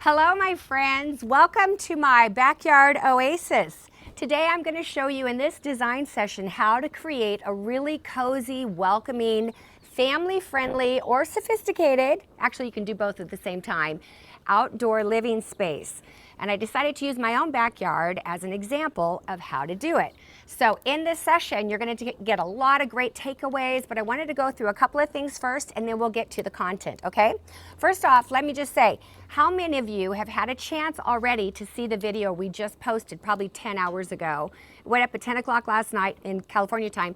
Hello, my friends. Welcome to my backyard oasis. Today I'm going to show you in this design session how to create a really cozy, welcoming, family-friendly, or sophisticated, actually you can do both at the same time, outdoor living space. And I decided to use my own backyard as an example of how to do it. So in this session, you're going to get a lot of great takeaways, but I wanted to go through a couple of things first, and then we'll get to the content, okay? First off, let me just say, how many of you have had a chance already to see the video we just posted probably 10 hours ago? It went up at 10 o'clock last night in California time.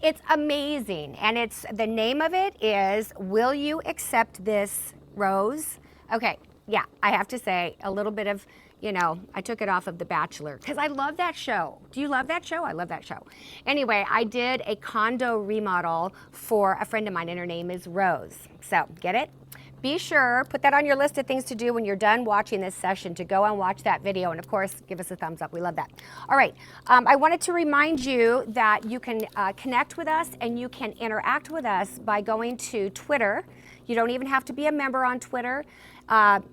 It's amazing, and the name of it is, Will You Accept This, Rose? Okay, yeah, I have to say a little bit of, I took it off of The Bachelor because I love that show. Do you love that show? I love that show. Anyway, I did a condo remodel for a friend of mine, and her name is Rose. So, get it? Be sure, put that on your list of things to do when you're done watching this session, to go and watch that video, and of course, give us a thumbs up. We love that. All right, I wanted to remind you that you can connect with us and you can interact with us by going to Twitter. You don't even have to be a member on Twitter.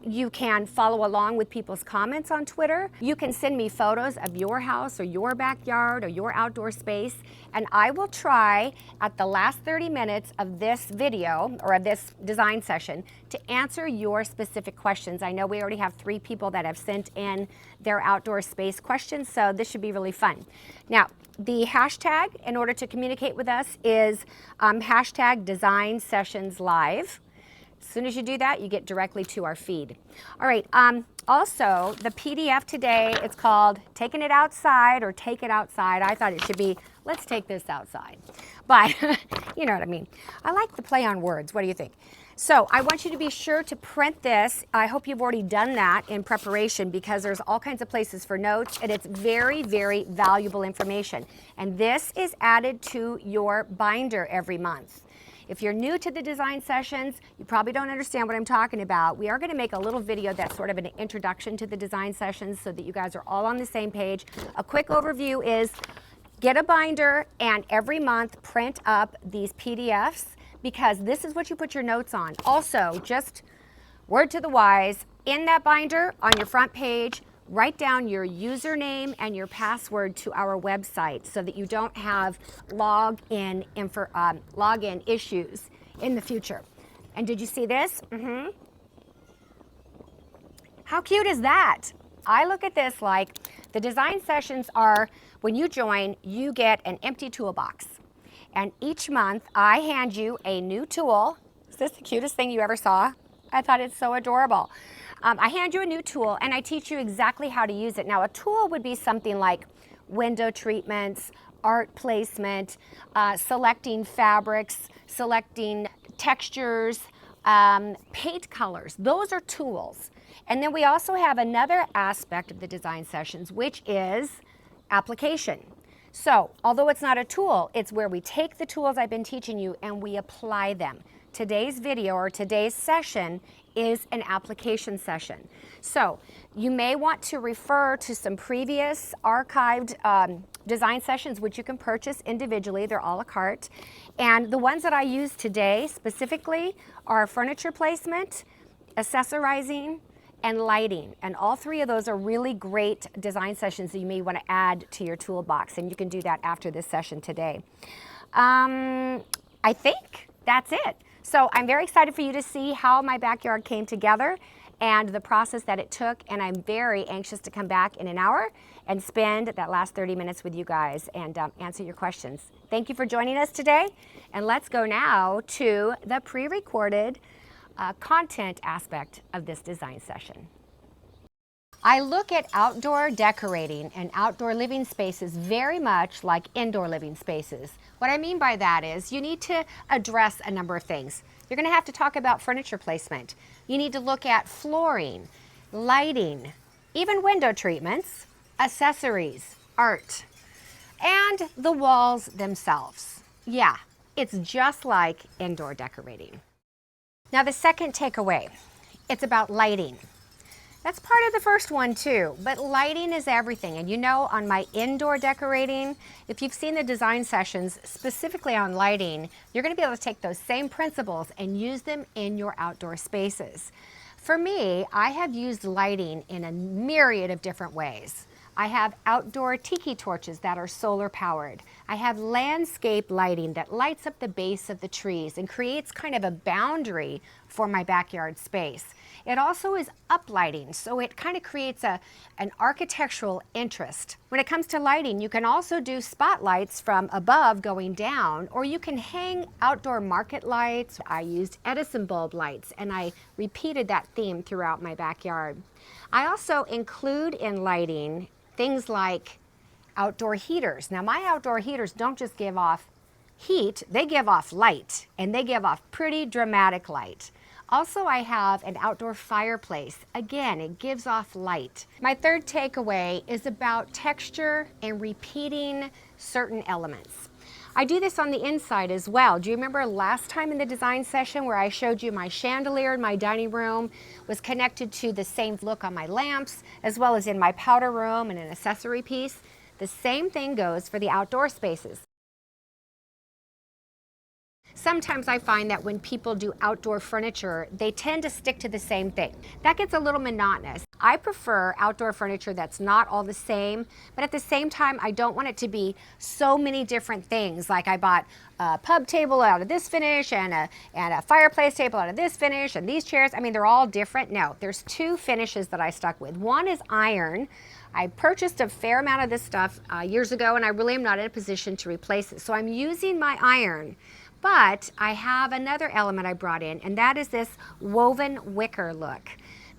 You can follow along with people's comments on Twitter. You can send me photos of your house or your backyard or your outdoor space, and I will try at the last 30 minutes of this video or of this design session to answer your specific questions. I know we already have 3 people that have sent in their outdoor space questions, so this should be really fun. Now, the hashtag in order to communicate with us is hashtag Design Sessions Live. As soon as you do that, you get directly to our feed. All right, also the PDF today, it's called Taking It Outside or Take It Outside. I thought it should be, let's take this outside. But you know what I mean. I like the play on words. What do you think? So I want you to be sure to print this. I hope you've already done that in preparation because there's all kinds of places for notes, and it's very, very valuable information. And this is added to your binder every month. If you're new to the design sessions, you probably don't understand what I'm talking about. We are going to make a little video that's sort of an introduction to the design sessions so that you guys are all on the same page. A quick overview is get a binder and every month print up these PDFs because this is what you put your notes on. Also, just word to the wise, in that binder on your front page, write down your username and your password to our website so that you don't have login issues in the future. And did you see this? How cute is that? I look at this like the design sessions are, when you join, you get an empty toolbox. And each month I hand you a new tool. Is this the cutest thing you ever saw? I thought it's so adorable. I hand you a new tool and I teach you exactly how to use it. Now, a tool would be something like window treatments, art placement, selecting fabrics, selecting textures, paint colors. Those are tools. And then we also have another aspect of the design sessions, which is application. So, although it's not a tool, it's where we take the tools I've been teaching you and we apply them. Today's video or today's session is an application session. So you may want to refer to some previous archived design sessions which you can purchase individually. They're a la carte. And the ones that I use today specifically are furniture placement, accessorizing, and lighting. And all 3 of those are really great design sessions that you may want to add to your toolbox. And you can do that after this session today. I think that's it. So I'm very excited for you to see how my backyard came together and the process that it took, and I'm very anxious to come back in an hour and spend that last 30 minutes with you guys and answer your questions. Thank you for joining us today, and let's go now to the pre-recorded content aspect of this design session. I look at outdoor decorating and outdoor living spaces very much like indoor living spaces. What I mean by that is you need to address a number of things. You're going to have to talk about furniture placement. You need to look at flooring, lighting, even window treatments, accessories, art, and the walls themselves. Yeah, it's just like indoor decorating. Now the second takeaway, it's about lighting. That's part of the first one too, but lighting is everything. And you know, on my indoor decorating, if you've seen the design sessions specifically on lighting, you're going to be able to take those same principles and use them in your outdoor spaces. For me, I have used lighting in a myriad of different ways. I have outdoor tiki torches that are solar powered. I have landscape lighting that lights up the base of the trees and creates kind of a boundary for my backyard space. It also is uplighting, so it kind of creates an architectural interest. When it comes to lighting, you can also do spotlights from above going down, or you can hang outdoor market lights. I used Edison bulb lights, and I repeated that theme throughout my backyard. I also include in lighting things like outdoor heaters. Now, my outdoor heaters don't just give off heat, they give off light, and they give off pretty dramatic light. Also, I have an outdoor fireplace. Again, it gives off light. My third takeaway is about texture and repeating certain elements. I do this on the inside as well. Do you remember last time in the design session where I showed you my chandelier in my dining room was connected to the same look on my lamps, as well as in my powder room and an accessory piece? The same thing goes for the outdoor spaces. Sometimes I find that when people do outdoor furniture, they tend to stick to the same thing. That gets a little monotonous. I prefer outdoor furniture that's not all the same, but at the same time, I don't want it to be so many different things. Like I bought a pub table out of this finish and a fireplace table out of this finish and these chairs. I mean, they're all different. No, there's two finishes that I stuck with. One is iron. I purchased a fair amount of this stuff years ago, and I really am not in a position to replace it. So I'm using my iron. But I have another element I brought in, and that is this woven wicker look.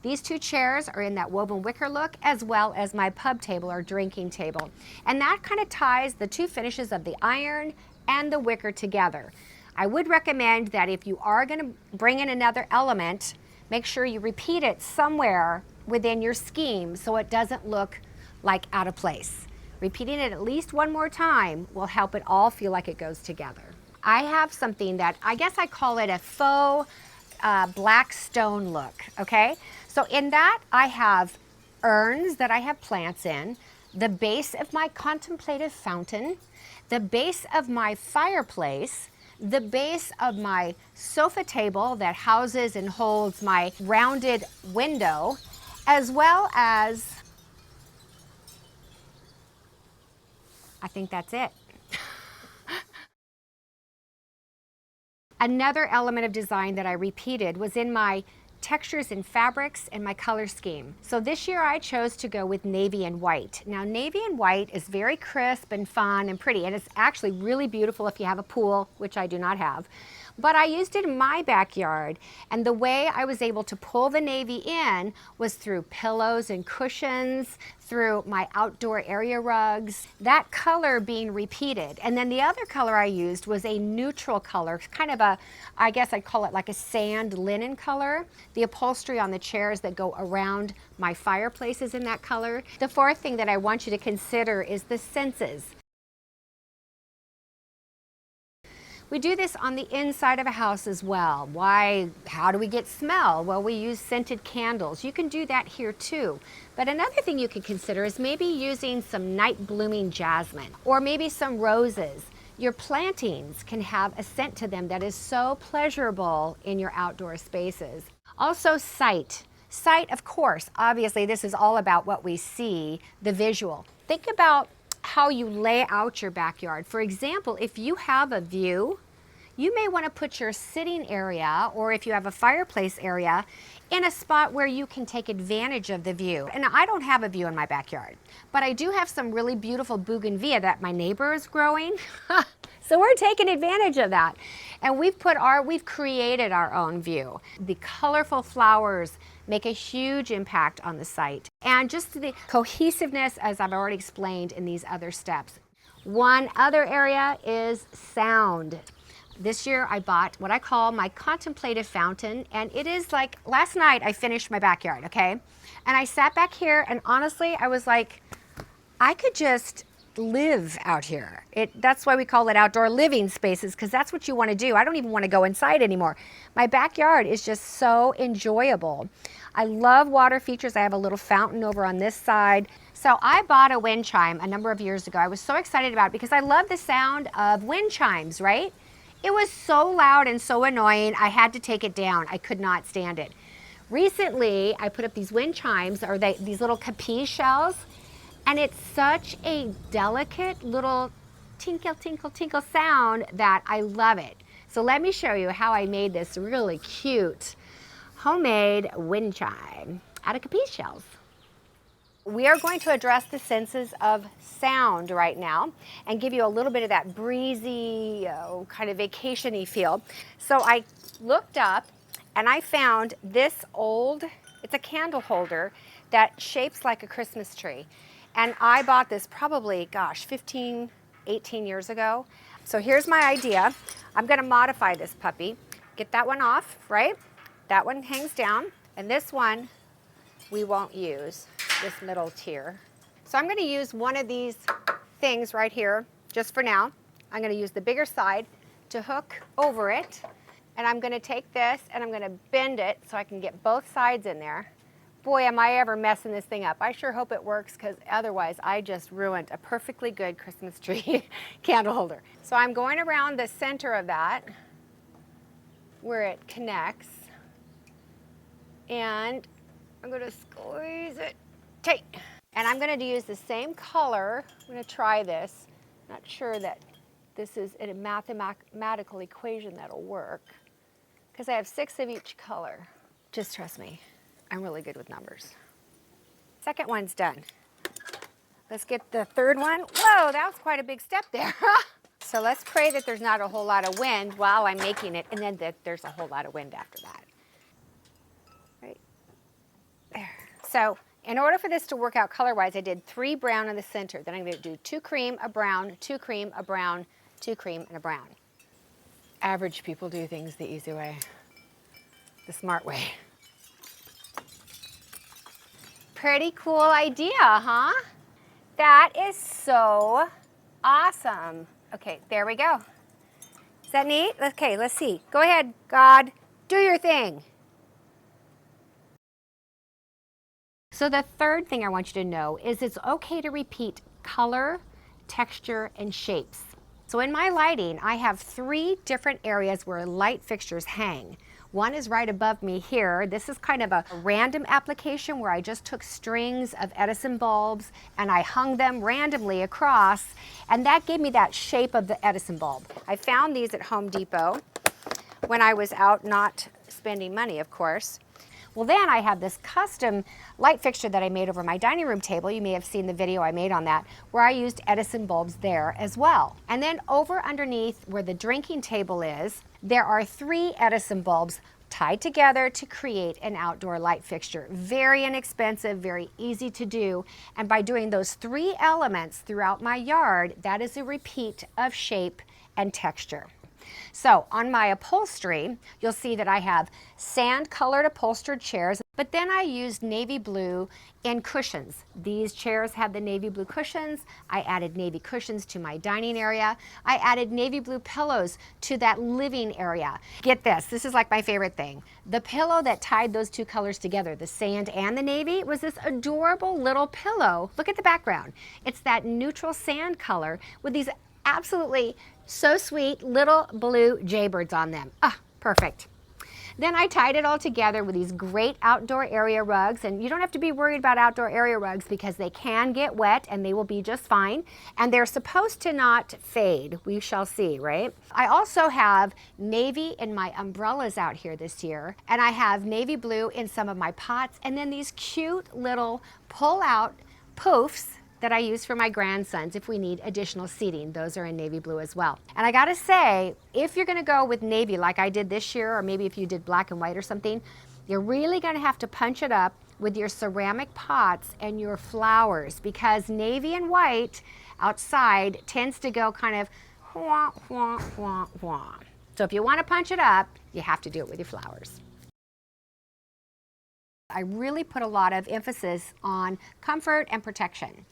These two chairs are in that woven wicker look, as well as my pub table or drinking table. And that kind of ties the two finishes of the iron and the wicker together. I would recommend that if you are going to bring in another element, make sure you repeat it somewhere within your scheme so it doesn't look like out of place. Repeating it at least one more time will help it all feel like it goes together. I have something that I guess I call it a faux black stone look, okay? So in that I have urns that I have plants in, the base of my contemplative fountain, the base of my fireplace, the base of my sofa table that houses and holds my rounded window, as well as, I think that's it. Another element of design that I repeated was in my textures and fabrics and my color scheme. So this year I chose to go with navy and white. Now navy and white is very crisp and fun and pretty, and it's actually really beautiful if you have a pool, which I do not have. But I used it in my backyard, and the way I was able to pull the navy in was through pillows and cushions, through my outdoor area rugs, that color being repeated. And then the other color I used was a neutral color, kind of a, I guess I'd call it like a sand linen color. The upholstery on the chairs that go around my fireplace is in that color. The fourth thing that I want you to consider is the senses. We do this on the inside of a house as well. Why? How do we get smell? Well, we use scented candles. You can do that here too. But another thing you can consider is maybe using some night blooming jasmine or maybe some roses. Your plantings can have a scent to them that is so pleasurable in your outdoor spaces. Also sight. Sight, of course, obviously this is all about what we see, the visual. Think about how you lay out your backyard. For example, if you have a view, you may want to put your sitting area, or if you have a fireplace area, in a spot where you can take advantage of the view. And I don't have a view in my backyard, but I do have some really beautiful bougainvillea that my neighbor is growing. So we're taking advantage of that. And we've created our own view. The colorful flowers make a huge impact on the site. And just the cohesiveness, as I've already explained in these other steps. One other area is sound. This year I bought what I call my contemplative fountain, and it is like, last night I finished my backyard, okay? And I sat back here and honestly I was like, I could just live out here. That's why we call it outdoor living spaces, because that's what you want to do. I don't even want to go inside anymore. My backyard is just so enjoyable. I love water features. I have a little fountain over on this side. So I bought a wind chime a number of years ago. I was so excited about it because I love the sound of wind chimes, right? It was so loud and so annoying, I had to take it down. I could not stand it. Recently, I put up these wind chimes, or these little capiz shells, and it's such a delicate little tinkle, tinkle, tinkle sound that I love it. So let me show you how I made this really cute homemade wind chime out of capiz shells. We are going to address the senses of sound right now and give you a little bit of that breezy, kind of vacation-y feel. So I looked up and I found this old, it's a candle holder that shapes like a Christmas tree. And I bought this probably, gosh, 15, 18 years ago. So here's my idea. I'm gonna modify this puppy. Get that one off, right? That one hangs down, and this one we won't use, this middle tier. So I'm gonna use one of these things right here, just for now. I'm gonna use the bigger side to hook over it, and I'm gonna take this and I'm gonna bend it so I can get both sides in there. Boy, am I ever messing this thing up. I sure hope it works, because otherwise I just ruined a perfectly good Christmas tree candle holder. So I'm going around the center of that where it connects, and I'm going to squeeze it tight. And I'm going to use the same color. I'm going to try this. Not sure that this is a mathematical equation that'll work, because I have 6 of each color. Just trust me. I'm really good with numbers. Second one's done. Let's get the third one. Whoa, that was quite a big step there. So let's pray that there's not a whole lot of wind while I'm making it, and then that there's a whole lot of wind after that. Right there. So in order for this to work out color-wise, I did 3 brown in the center. Then I'm going to do 2 cream, a brown, 2 cream, a brown, 2 cream, and a brown. Average people do things the easy way, the smart way. Pretty cool idea, huh? That is so awesome. Okay, there we go. Is that neat? Okay, let's see. Go ahead, God, do your thing. So the third thing I want you to know is it's okay to repeat color, texture, and shapes. So in my lighting, I have 3 different areas where light fixtures hang. One is right above me here. This is kind of a random application where I just took strings of Edison bulbs and I hung them randomly across, and that gave me that shape of the Edison bulb. I found these at Home Depot when I was out not spending money, of course. Well, then I have this custom light fixture that I made over my dining room table. You may have seen the video I made on that, where I used Edison bulbs there as well. And then over underneath where the drinking table is, there are 3 Edison bulbs tied together to create an outdoor light fixture. Very inexpensive, very easy to do. And by doing those 3 elements throughout my yard, that is a repeat of shape and texture. So on my upholstery, you'll see that I have sand-colored upholstered chairs, but then I used navy blue in cushions. These chairs have the navy blue cushions. I added navy cushions to my dining area. I added navy blue pillows to that living area. Get this, this is like my favorite thing. The pillow that tied those 2 colors together, the sand and the navy, was this adorable little pillow. Look at the background. It's that neutral sand color with these absolutely so sweet little blue jaybirds on them. Ah, perfect. Then I tied it all together with these great outdoor area rugs, and you don't have to be worried about outdoor area rugs because they can get wet and they will be just fine, and they're supposed to not fade. We shall see, right? I also have navy in my umbrellas out here this year, and I have navy blue in some of my pots, and then these cute little pull-out poofs that I use for my grandsons if we need additional seating. Those are in navy blue as well. And I gotta say, if you're gonna go with navy like I did this year, or maybe if you did black and white or something, you're really gonna have to punch it up with your ceramic pots and your flowers, because navy and white outside tends to go kind of wah, wah, wah, wah. So if you wanna punch it up, you have to do it with your flowers. I really put a lot of emphasis on comfort and protection.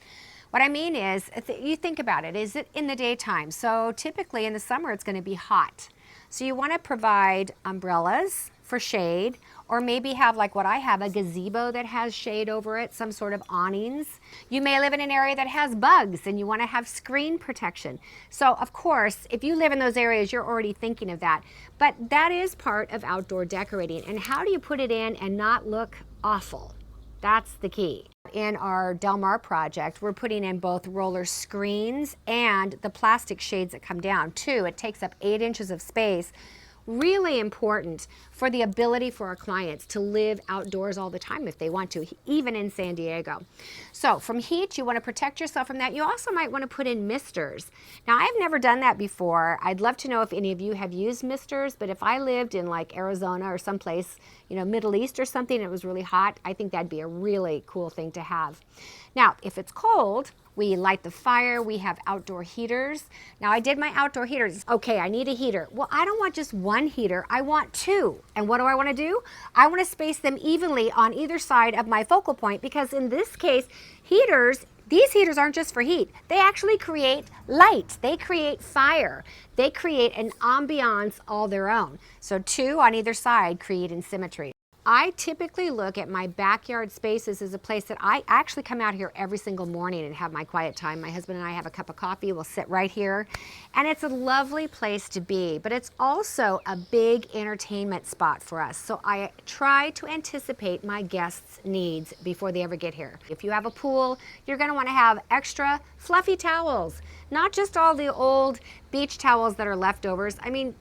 What I mean is, you think about it, is it in the daytime? So typically in the summer it's going to be hot. So you want to provide umbrellas for shade, or maybe have, like what I have, a gazebo that has shade over it, some sort of awnings. You may live in an area that has bugs and you want to have screen protection. So of course, if you live in those areas, you're already thinking of that. But that is part of outdoor decorating. And how do you put it in and not look awful? That's the key. In our Del Mar project, we're putting in both roller screens and the plastic shades that come down too. It takes up 8 inches of space. Really important for the ability for our clients to live outdoors all the time if they want to, even in San Diego. So from heat, you want to protect yourself from that. You also might want to put in misters. Now, I've never done that before. I'd love to know if any of you have used misters, but if I lived in like Arizona or someplace, you know, Middle East or something, it was really hot, I think that'd be a really cool thing to have. Now, if it's cold, we light the fire, we have outdoor heaters. Now I did my outdoor heaters. Okay, I need a heater. Well, I don't want just one heater, I want 2. And what do I want to do? I want to space them evenly on either side of my focal point, because in this case, these heaters aren't just for heat. They actually create light. They create fire. They create an ambiance all their own. So 2 on either side, creating symmetry. I typically look at my backyard spaces as a place that I actually come out here every single morning and have my quiet time. My husband and I have a cup of coffee. We'll sit right here. And it's a lovely place to be, but it's also a big entertainment spot for us. So I try to anticipate my guests' needs before they ever get here. If you have a pool, you're going to want to have extra fluffy towels, not just all the old beach towels that are leftovers. I mean,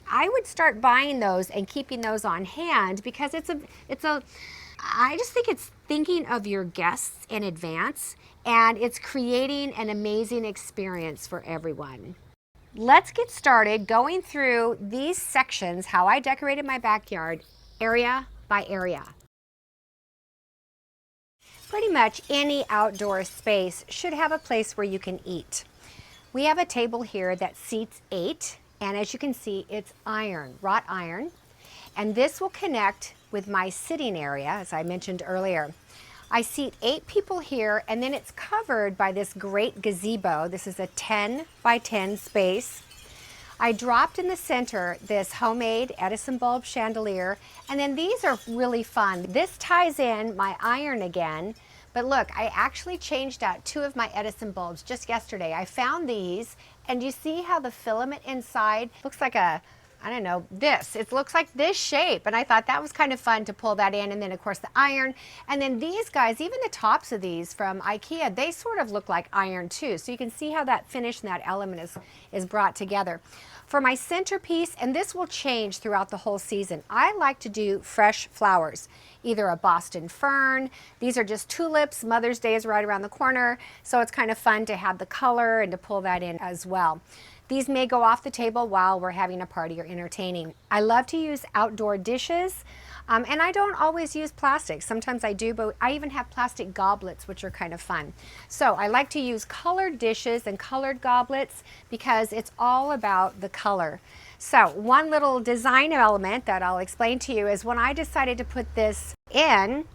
I would start buying those and keeping those on hand, because I just think it's thinking of your guests in advance, and it's creating an amazing experience for everyone. Let's get started going through these sections, how I decorated my backyard area by area. Pretty much any outdoor space should have a place where you can eat. We have a table here that seats 8. And as you can see, it's iron, wrought iron. And this will connect with my sitting area, as I mentioned earlier. I seat 8 people here, and then it's covered by this great gazebo. This is a 10 by 10 space. I dropped in the center this homemade Edison bulb chandelier, and then these are really fun. This ties in my iron again. But look, I actually changed out 2 of my Edison bulbs just yesterday. I found these, and you see how the filament inside looks like I don't know, this. It looks like this shape, and I thought that was kind of fun to pull that in. And then of course the iron, and then these guys, even the tops of these from IKEA, they sort of look like iron too. So you can see how that finish and that element is brought together. For my centerpiece, and this will change throughout the whole season, I like to do fresh flowers, either a Boston fern. These are just tulips. Mother's Day is right around the corner, so it's kind of fun to have the color and to pull that in as well. These may go off the table while we're having a party or entertaining. I love to use outdoor dishes, and I don't always use plastic. Sometimes I do, but I even have plastic goblets, which are kind of fun. So I like to use colored dishes and colored goblets because it's all about the color. So one little design element that I'll explain to you is when I decided to put this in,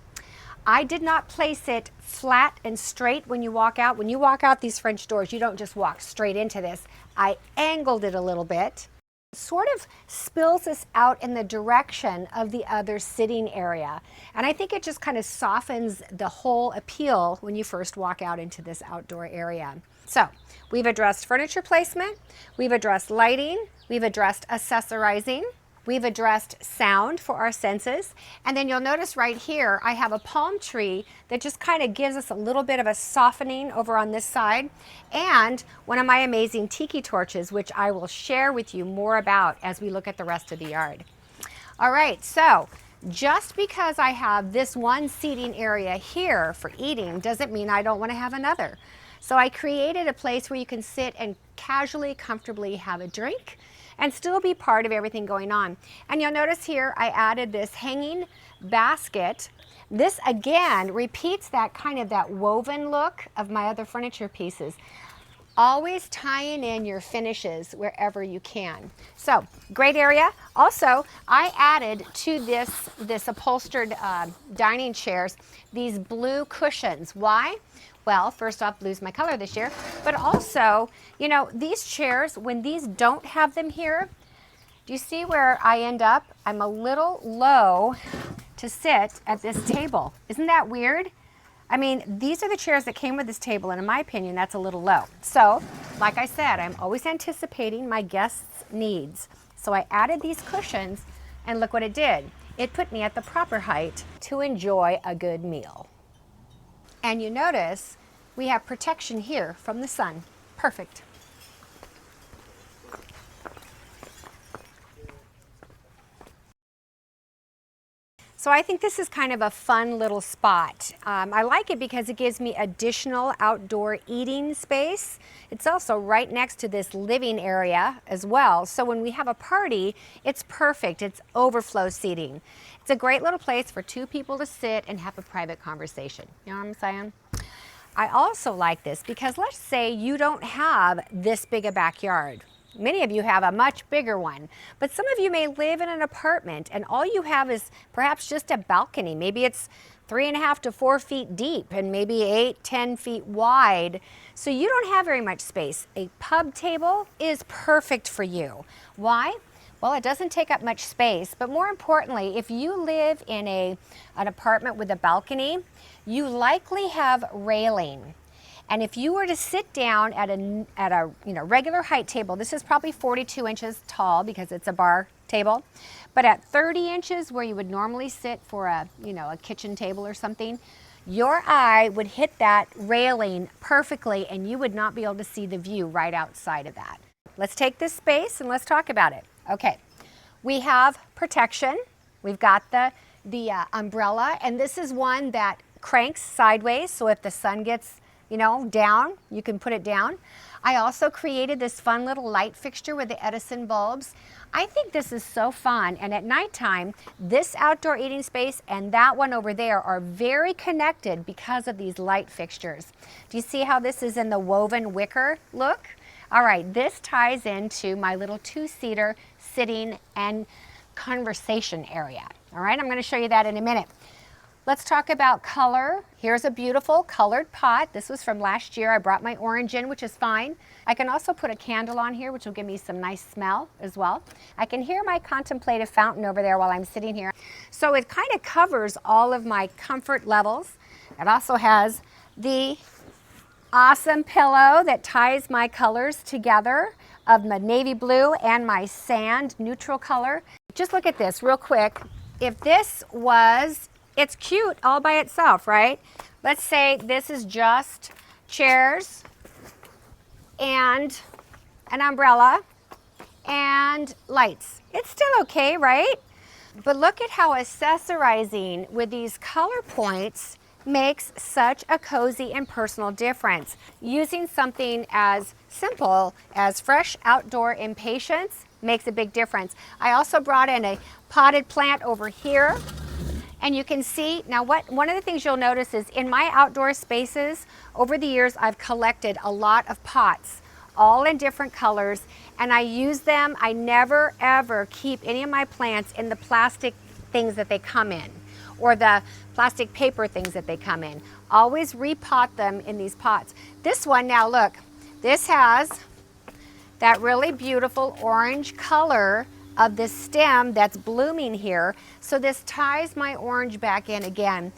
I did not place it flat and straight when you walk out. When you walk out these French doors, you don't just walk straight into this. I angled it a little bit. It sort of spills this out in the direction of the other sitting area. And I think it just kind of softens the whole appeal when you first walk out into this outdoor area. So we've addressed furniture placement, we've addressed lighting, we've addressed accessorizing, we've addressed sound for our senses, and then you'll notice right here I have a palm tree that just kind of gives us a little bit of a softening over on this side, and one of my amazing tiki torches, which I will share with you more about as we look at the rest of the yard. All right, so just because I have this one seating area here for eating doesn't mean I don't want to have another. So I created a place where you can sit and casually, comfortably have a drink and still be part of everything going on. And you'll notice here I added this hanging basket. This again repeats that kind of that woven look of my other furniture pieces. Always tying in your finishes wherever you can. So great area. Also, I added to this upholstered dining chairs these blue cushions. Why? Well, first off, blue's my color this year, but also, you know, these chairs, when these don't have them here, do you see where I end up? I'm a little low to sit at this table. Isn't that weird? I mean, these are the chairs that came with this table, and in my opinion, that's a little low. So, like I said, I'm always anticipating my guests' needs. So I added these cushions, and look what it did. It put me at the proper height to enjoy a good meal. And you notice we have protection here from the sun. Perfect. So I think this is kind of a fun little spot. I like it because it gives me additional outdoor eating space. It's also right next to this living area as well. So when we have a party, it's perfect. It's overflow seating. It's a great little place for two people to sit and have a private conversation. You know what I'm saying? I also like this because let's say you don't have this big a backyard. Many of you have a much bigger one, but some of you may live in an apartment and all you have is perhaps just a balcony. Maybe it's 3.5 to 4 feet deep and maybe 8, 10 feet wide. So you don't have very much space. A pub table is perfect for you. Why? Well, it doesn't take up much space, but more importantly, if you live in an apartment with a balcony, you likely have railing. And if you were to sit down at a regular height table, this is probably 42 inches tall because it's a bar table, but at 30 inches where you would normally sit for a kitchen table or something, your eye would hit that railing perfectly and you would not be able to see the view right outside of that. Let's take this space and let's talk about it. Okay, we have protection. We've got the umbrella, and this is one that cranks sideways, so if the sun gets down, you can put it down. I also created this fun little light fixture with the Edison bulbs. I think this is so fun, and at nighttime, this outdoor eating space and that one over there are very connected because of these light fixtures. Do you see how this is in the woven wicker look? All right, this ties into my little two-seater sitting and conversation area. All right, I'm going to show you that in a minute. Let's talk about color. Here's a beautiful colored pot. This was from last year. I brought my orange in, which is fine. I can also put a candle on here, which will give me some nice smell as well. I can hear my contemplative fountain over there while I'm sitting here. So it kind of covers all of my comfort levels. It also has the awesome pillow that ties my colors together of my navy blue and my sand neutral color. Just look at this real quick. If this was, it's cute all by itself, right? Let's say this is just chairs and an umbrella and lights. It's still okay, right? But look at how accessorizing with these color points makes such a cozy and personal difference. Using something as simple as fresh outdoor impatiens makes a big difference. I also brought in a potted plant over here. And you can see, now one of the things you'll notice is in my outdoor spaces, over the years I've collected a lot of pots, all in different colors, and I use them. I never ever keep any of my plants in the plastic things that they come in, or the plastic paper things that they come in. Always repot them in these pots. This one, now look, this has that really beautiful orange color of this stem that's blooming here. So this ties my orange back in again.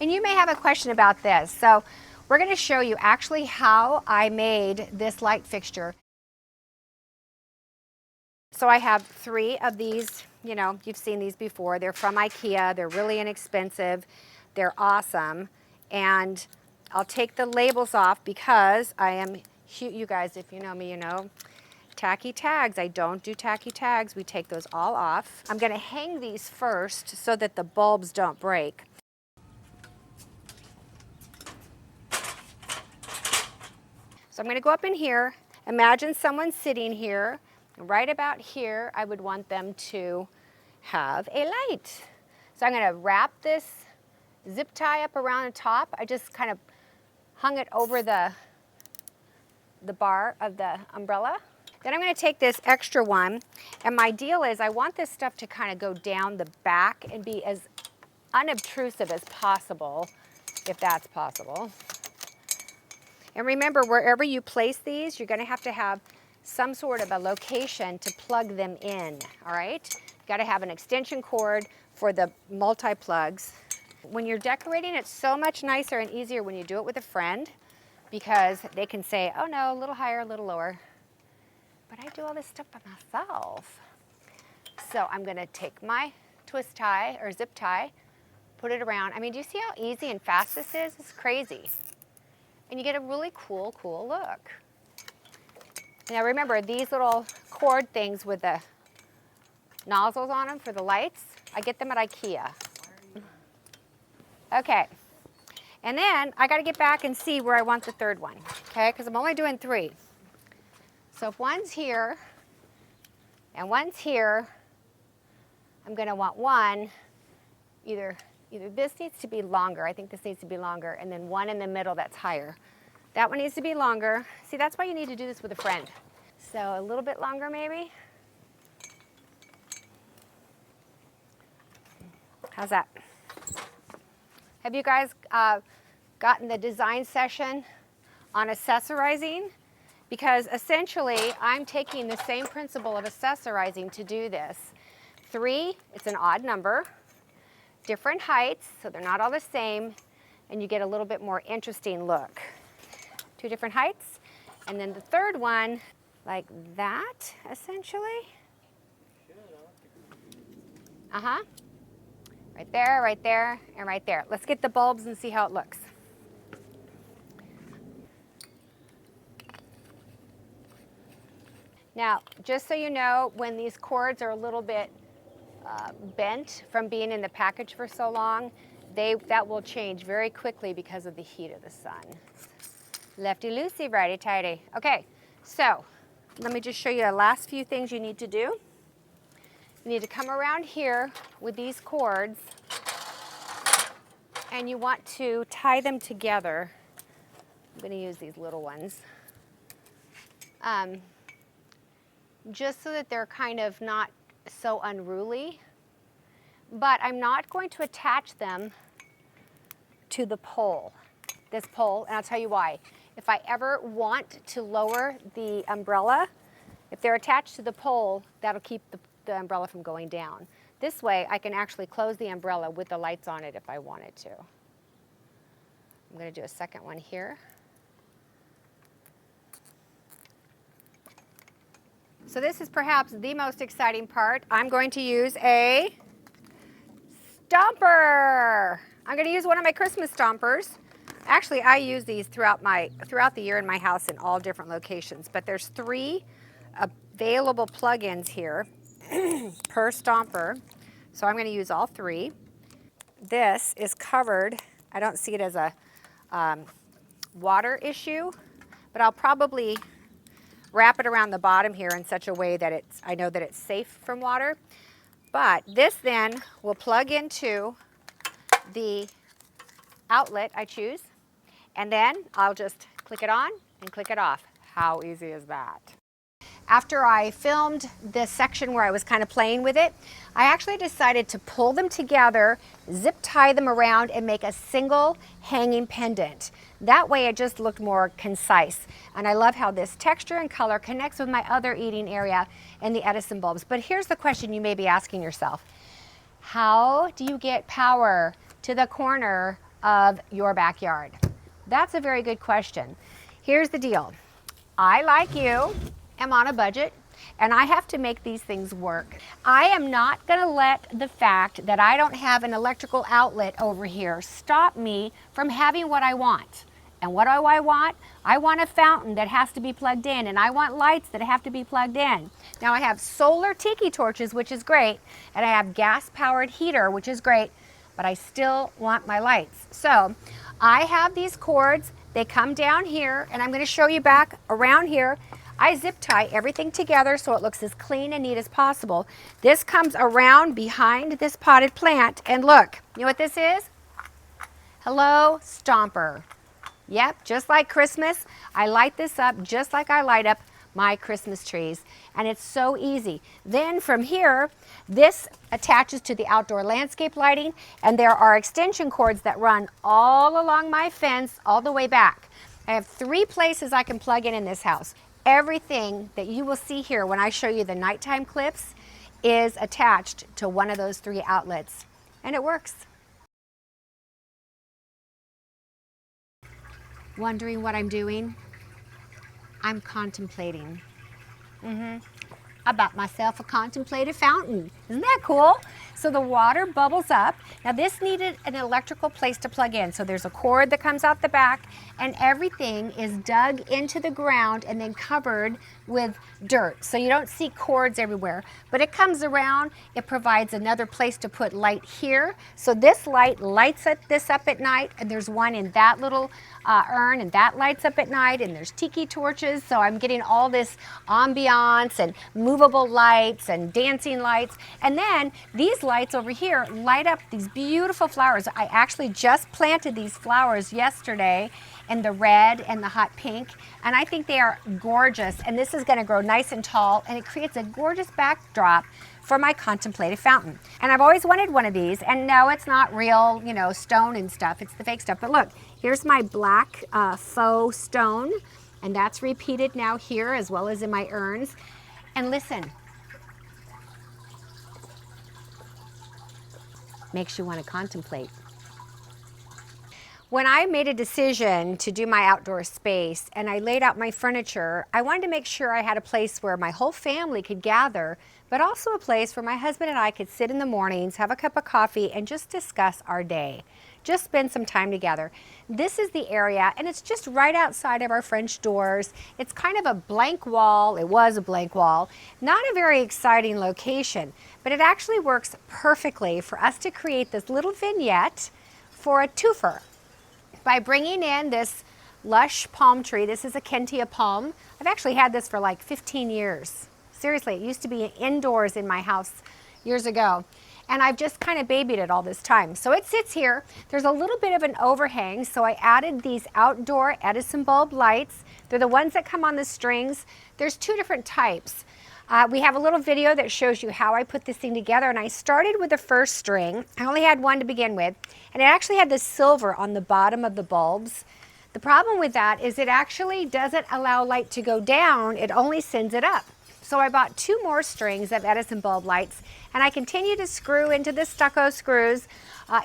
And you may have a question about this. So we're going to show you actually how I made this light fixture. So I have 3 of these, you've seen these before. They're from IKEA. They're really inexpensive. They're awesome. And I'll take the labels off because I am, you guys, if you know me, you know, tacky tags. I don't do tacky tags. We take those all off. I'm going to hang these first so that the bulbs don't break. So I'm going to go up in here. Imagine someone sitting here. Right about here, I would want them to have a light. So I'm going to wrap this zip tie up around the top. I just kind of hung it over the bar of the umbrella. Then I'm going to take this extra one, and my deal is I want this stuff to kind of go down the back and be as unobtrusive as possible, if that's possible. And remember, wherever you place these, you're going to have some sort of a location to plug them in, all right? You've got to have an extension cord for the multi-plugs. When you're decorating, it's so much nicer and easier when you do it with a friend, because they can say, oh no, a little higher, a little lower. But I do all this stuff by myself. So I'm gonna take my twist tie or zip tie, put it around. I mean, do you see how easy and fast this is? It's crazy. And you get a really cool look. Now remember, these little cord things with the nozzles on them for the lights, I get them at IKEA. Okay, and then I gotta get back and see where I want the third one, okay? Because I'm only doing 3. So if one's here and one's here, I'm gonna want one, either this needs to be longer, I think this needs to be longer, and then one in the middle that's higher. That one needs to be longer. See, that's why you need to do this with a friend. So a little bit longer maybe. How's that? Have you guys gotten the design session on accessorizing? Because essentially, I'm taking the same principle of accessorizing to do this. 3, it's an odd number, different heights, so they're not all the same, and you get a little bit more interesting look. 2 different heights, and then the third one, like that, essentially. Uh-huh. Right there, and right there. Let's get the bulbs and see how it looks. Now, just so you know, when these cords are a little bit bent from being in the package for so long, that will change very quickly because of the heat of the sun. Lefty-loosey, righty-tighty. Okay, so let me just show you the last few things you need to do. You need to come around here with these cords, and you want to tie them together. I'm going to use these little ones. Just so that they're kind of not so unruly. But I'm not going to attach them to the pole, this pole, and I'll tell you why. If I ever want to lower the umbrella, if they're attached to the pole, that'll keep the umbrella from going down. This way, I can actually close the umbrella with the lights on it if I wanted to. I'm going to do a second one here. So this is perhaps the most exciting part. I'm going to use a stomper. I'm going to use one of my Christmas stompers. Actually, I use these throughout the year in my house in all different locations, but there's 3 available plug-ins here per stomper. So I'm going to use all 3. This is covered. I don't see it as a water issue, but I'll probably wrap it around the bottom here in such a way that I know that it's safe from water. But this then will plug into the outlet I choose, and then I'll just click it on and click it off. How easy is that? After I filmed this section where I was kind of playing with it, I actually decided to pull them together, zip tie them around, and make a single hanging pendant. That way it just looked more concise. And I love how this texture and color connects with my other eating area and the Edison bulbs. But here's the question you may be asking yourself. How do you get power to the corner of your backyard? That's a very good question. Here's the deal. I, like you, am on a budget, and I have to make these things work. I am not going to let the fact that I don't have an electrical outlet over here stop me from having what I want. And what do I want? I want a fountain that has to be plugged in, and I want lights that have to be plugged in. Now I have solar tiki torches, which is great, and I have gas-powered heater, which is great, but I still want my lights. So I have these cords. They come down here, and I'm going to show you back around here. I zip tie everything together so it looks as clean and neat as possible. This comes around behind this potted plant, and look, you know what this is? Hello, Stomper. Yep, just like Christmas, I light this up just like I light up my Christmas trees, and it's so easy. Then from here, this attaches to the outdoor landscape lighting, and there are extension cords that run all along my fence all the way back. I have 3 places I can plug in this house. Everything that you will see here when I show you the nighttime clips is attached to one of those 3 outlets and it works. Wondering what I'm doing? I'm contemplating. I bought myself a contemplative fountain. Isn't that cool? So the water bubbles up. Now this needed an electrical place to plug in. So there's a cord that comes out the back, and everything is dug into the ground and then covered with dirt. So you don't see cords everywhere, but it comes around. It provides another place to put light here. So this light lights this up at night, and there's one in that little urn, and that lights up at night, and there's tiki torches. So I'm getting all this ambiance and movable lights and dancing lights. And then these lights over here light up these beautiful flowers. I actually just planted these flowers yesterday in the red and the hot pink, and I think they are gorgeous. And this is going to grow nice and tall, and it creates a gorgeous backdrop for my contemplative fountain. And I've always wanted one of these, and no, it's not real, you know, stone and stuff. It's the fake stuff. But look, here's my black faux stone, and that's repeated now here as well as in my urns. And listen, makes you want to contemplate. When I made a decision to do my outdoor space and I laid out my furniture, I wanted to make sure I had a place where my whole family could gather, but also a place where my husband and I could sit in the mornings, have a cup of coffee, and just discuss our day. Just spend some time together. This is the area, and it's just right outside of our French doors. It's kind of a blank wall. It was a blank wall. Not a very exciting location, but it actually works perfectly for us to create this little vignette for a twofer. By bringing in this lush palm tree. This is a Kentia palm. I've actually had this for like 15 years. Seriously, it used to be indoors in my house years ago. And I've just kind of babied it all this time. So it sits here. There's a little bit of an overhang, so I added these outdoor Edison bulb lights. They're the ones that come on the strings. There's two different types. We have a little video that shows you how I put this thing together, and I started with the first string. I only had one to begin with, and it actually had this silver on the bottom of the bulbs. The problem with that is it actually doesn't allow light to go down, it only sends it up. So I bought two more strings of Edison bulb lights, and I continue to screw into the stucco screws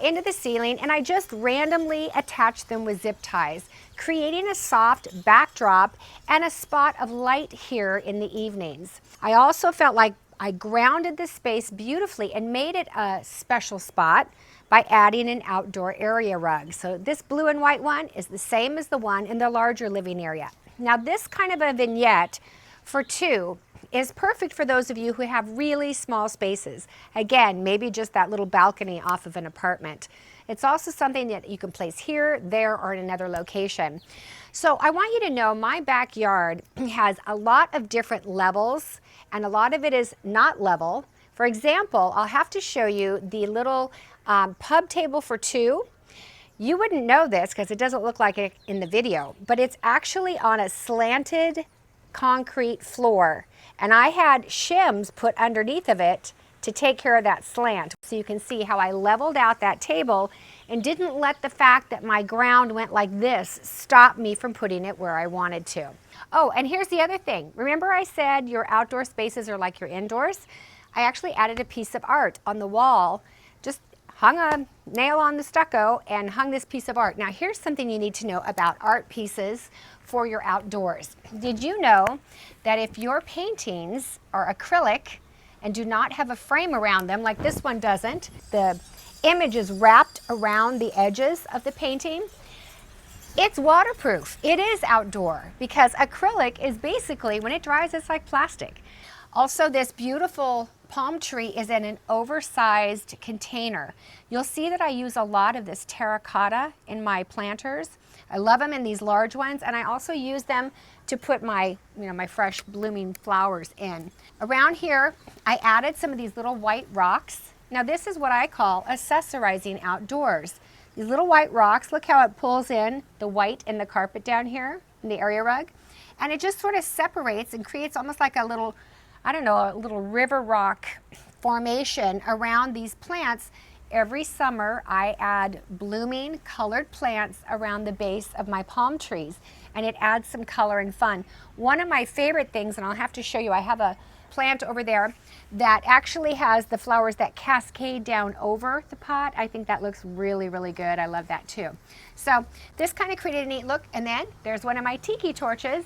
into the ceiling, and I just randomly attach them with zip ties, creating a soft backdrop and a spot of light here in the evenings. I also felt like I grounded the space beautifully and made it a special spot by adding an outdoor area rug. So this blue and white one is the same as the one in the larger living area. Now this kind of a vignette for two is perfect for those of you who have really small spaces. Again, maybe just that little balcony off of an apartment. It's also something that you can place here, there, or in another location. So I want you to know my backyard has a lot of different levels, and a lot of it is not level. For example, I'll have to show you the little pub table for two. You wouldn't know this because it doesn't look like it in the video, but it's actually on a slanted concrete floor. And I had shims put underneath of it to take care of that slant. So you can see how I leveled out that table and didn't let the fact that my ground went like this stop me from putting it where I wanted to. Oh, and here's the other thing. Remember I said your outdoor spaces are like your indoors? I actually added a piece of art on the wall, just hung a nail on the stucco and hung this piece of art. Now here's something you need to know about art pieces for your outdoors. Did you know that if your paintings are acrylic and do not have a frame around them, like this one doesn't, the image is wrapped around the edges of the painting, it's waterproof. It is outdoor because acrylic is basically, when it dries, it's like plastic. Also, this beautiful palm tree is in an oversized container. You'll see that I use a lot of this terracotta in my planters. I love them in these large ones, and I also use them to put my, my fresh blooming flowers in. Around here, I added some of these little white rocks. Now this is what I call accessorizing outdoors. These little white rocks, look how it pulls in the white in the carpet down here, in the area rug. And it just sort of separates and creates almost like a little, I don't know, a little river rock formation around these plants. Every summer, I add blooming colored plants around the base of my palm trees, and it adds some color and fun. One of my favorite things, and I'll have to show you, I have a plant over there that actually has the flowers that cascade down over the pot. I think that looks really, really good. I love that too. So this kind of created a neat look. And then there's one of my tiki torches.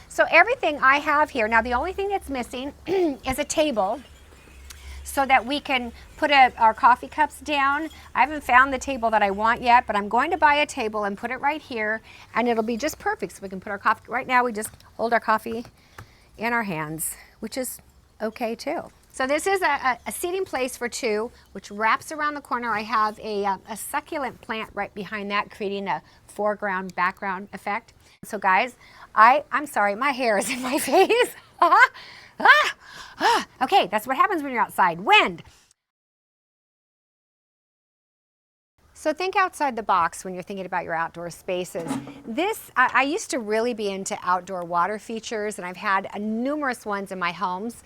So everything I have here, now the only thing that's missing is a table so that we can put our coffee cups down. I haven't found the table that I want yet, but I'm going to buy a table and put it right here, and it'll be just perfect so we can put our coffee. Right now we just hold our coffee in our hands, which is okay too. So this is a seating place for two, which wraps around the corner. I have a succulent plant right behind that, creating a foreground, background effect. So guys, I'm sorry, my hair is in my face. Okay, that's what happens when you're outside. Wind. So think outside the box when you're thinking about your outdoor spaces. I used to really be into outdoor water features, and I've had numerous ones in my homes.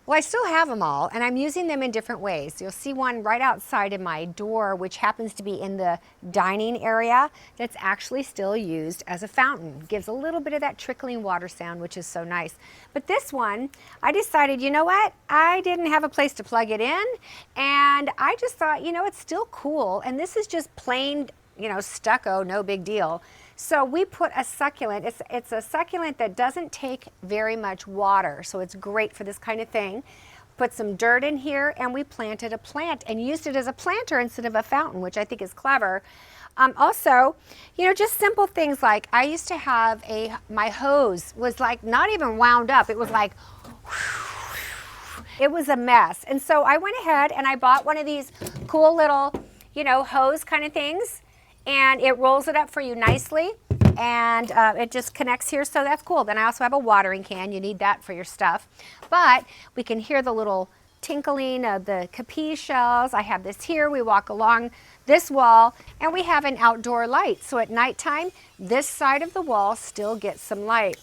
Well, I still have them all, and I'm using them in different ways. You'll see one right outside of my door, which happens to be in the dining area, that's actually still used as a fountain. Gives a little bit of that trickling water sound, which is so nice. But this one, I decided, you know what? I didn't have a place to plug it in, and I just thought, you know, it's still cool, and this is just plain, you know, stucco, no big deal. So we put a succulent. It's a succulent that doesn't take very much water, so it's great for this kind of thing. Put some dirt in here, and we planted a plant and used it as a planter instead of a fountain, which I think is clever. Also, you know, just simple things like I used to have my hose was like not even wound up. It was like, it was a mess. And so I went ahead and I bought one of these cool little, you know, hose kind of things. And it rolls it up for you nicely, and it just connects here, so that's cool. Then I also have a watering can. You need that for your stuff. But we can hear the little tinkling of the capiz shells. I have this here. We walk along this wall, and we have an outdoor light. So at nighttime, this side of the wall still gets some light.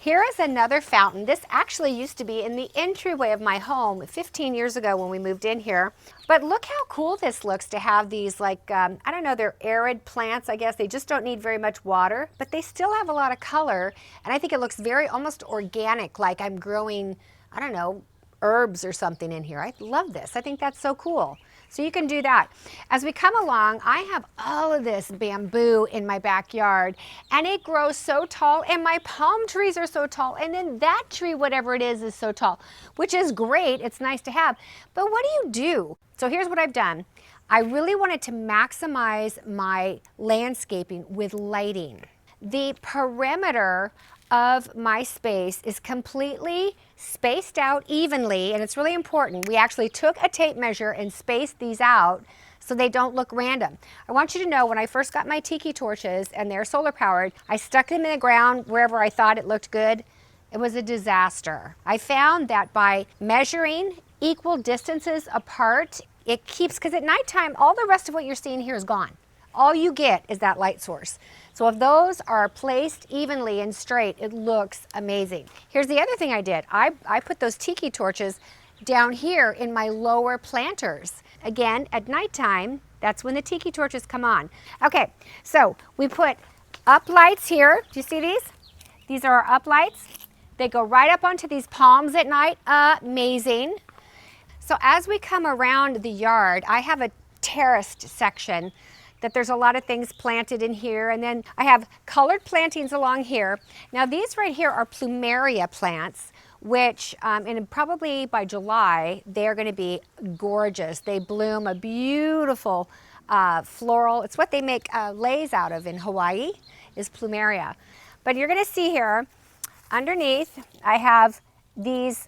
Here is another fountain. This actually used to be in the entryway of my home 15 years ago when we moved in here. But look how cool this looks to have these, like, I don't know, they're arid plants, I guess. They just don't need very much water, but they still have a lot of color. And I think it looks very almost organic, like I'm growing, I don't know, herbs or something in here. I love this. I think that's so cool. So you can do that. As we come along, I have all of this bamboo in my backyard, and it grows so tall, and my palm trees are so tall, and then that tree, whatever it is so tall, which is great. It's nice to have. But what do? So here's what I've done. I really wanted to maximize my landscaping with lighting. The perimeter of my space is completely spaced out evenly, and it's really important. We actually took a tape measure and spaced these out so they don't look random. I want you to know when I first got my tiki torches, and they're solar powered, I stuck them in the ground wherever I thought it looked good. It was a disaster. I found that by measuring equal distances apart, it keeps, because at nighttime, all the rest of what you're seeing here is gone. All you get is that light source. So if those are placed evenly and straight, it looks amazing. Here's the other thing I did. I put those tiki torches down here in my lower planters. Again, at nighttime, that's when the tiki torches come on. Okay, so we put up lights here. Do you see these? These are our up lights. They go right up onto these palms at night. Amazing. So as we come around the yard, I have a terraced section that there's a lot of things planted in here, and then I have colored plantings along here. Now these right here are plumeria plants, which and probably by July they're going to be gorgeous. They bloom a beautiful floral. It's what they make leis out of in Hawaii, is plumeria. But you're going to see here underneath I have these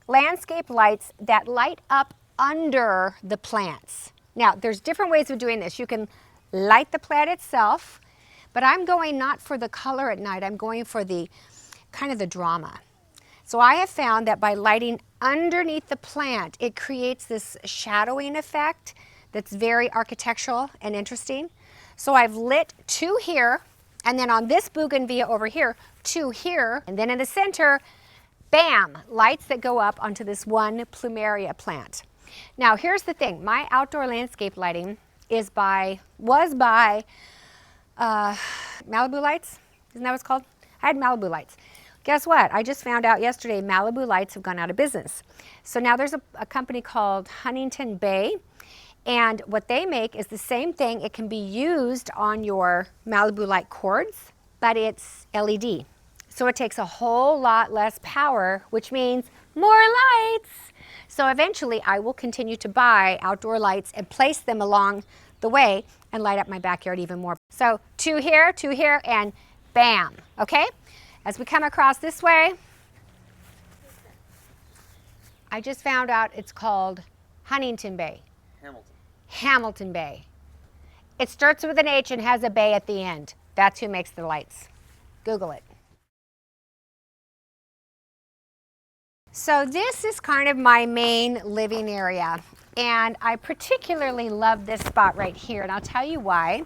landscape lights that light up under the plants. Now, there's different ways of doing this. You can light the plant itself, but I'm going not for the color at night. I'm going for the kind of the drama. So I have found that by lighting underneath the plant, it creates this shadowing effect that's very architectural and interesting. So I've lit two here, and then on this bougainvillea over here, two here, and then in the center, bam, lights that go up onto this one plumeria plant. Now here's the thing, my outdoor landscape lighting was by Malibu lights, isn't that what it's called? I had Malibu lights. Guess what? I just found out yesterday Malibu Lights have gone out of business. So now there's a company called Huntington Bay, and what they make is the same thing. It can be used on your Malibu Light cords, but it's LED. So it takes a whole lot less power, which means more lights. So eventually I will continue to buy outdoor lights and place them along the way and light up my backyard even more. So two here, and bam, okay? As we come across this way, I just found out it's called Huntington Bay. Hamilton Bay. It starts with an H and has a bay at the end. That's who makes the lights. Google it. So this is kind of my main living area, and I particularly love this spot right here, and I'll tell you why.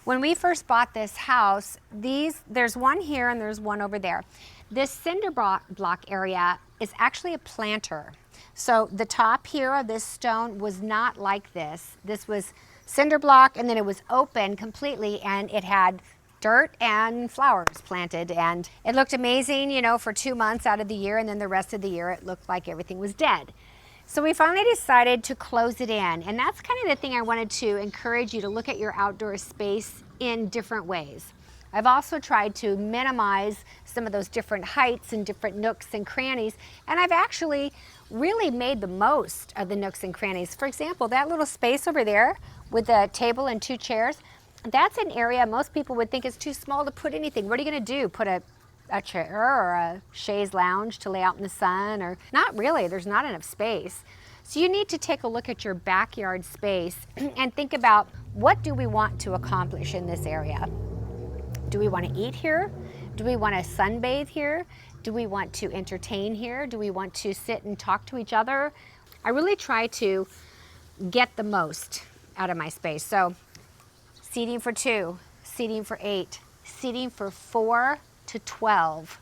When we first bought this house, there's one here and there's one over there. This cinder block area is actually a planter. So the top here of this stone was not like this. This was cinder block, and then it was open completely, and it had dirt and flowers planted, and it looked amazing, you know, for 2 months out of the year, and then the rest of the year it looked like everything was dead. So we finally decided to close it in, and that's kind of the thing I wanted to encourage you to look at your outdoor space in different ways. I've also tried to minimize some of those different heights and different nooks and crannies, and I've actually really made the most of the nooks and crannies. For example, that little space over there with a table and 2 chairs, that's an area most people would think is too small to put anything. What are you going to do? Put a chair or a chaise lounge to lay out in the sun? Or not really. There's not enough space. So you need to take a look at your backyard space and think about, what do we want to accomplish in this area? Do we want to eat here? Do we want to sunbathe here? Do we want to entertain here? Do we want to sit and talk to each other? I really try to get the most out of my space. So seating for 2, seating for 8, seating for 4 to 12,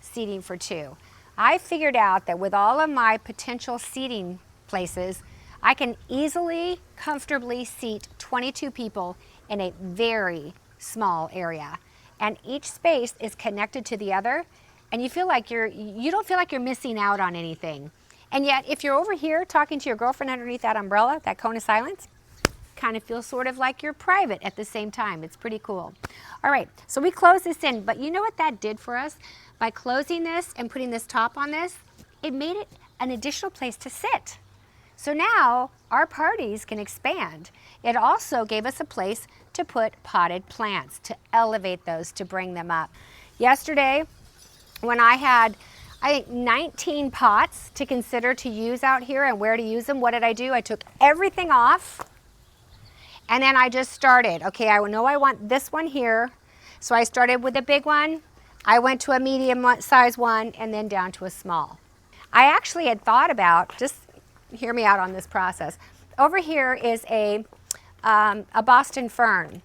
seating for 2. I figured out that with all of my potential seating places, I can easily, comfortably seat 22 people in a very small area. And each space is connected to the other, and you don't feel like you're missing out on anything. And yet, if you're over here talking to your girlfriend underneath that umbrella, that cone of silence, kind of feels sort of like you're private at the same time. It's pretty cool. All right, so we close this in, but you know what that did for us? By closing this and putting this top on this, it made it an additional place to sit. So now our parties can expand. It also gave us a place to put potted plants, to elevate those, to bring them up. Yesterday, when I had, I think, 19 pots to consider to use out here and where to use them, what did I do? I took everything off, and then I just started. Okay, I know I want this one here, so I started with a big one. I went to a medium size one, and then down to a small. I actually had thought about, just hear me out on this process. Over here is a Boston fern.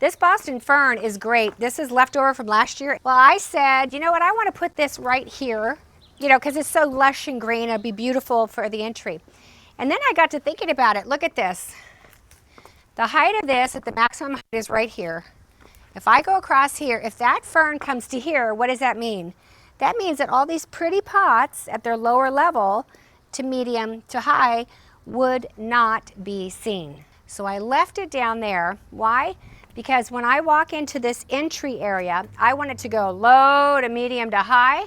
This Boston fern is great. This is leftover from last year. Well, I said, you know what, I want to put this right here, you know, because it's so lush and green. It'll be beautiful for the entry. And then I got to thinking about it. Look at this. The height of this at the maximum height is right here. If I go across here, if that fern comes to here, what does that mean? That means that all these pretty pots at their lower level to medium to high would not be seen. So I left it down there. Why? Because when I walk into this entry area, I want it to go low to medium to high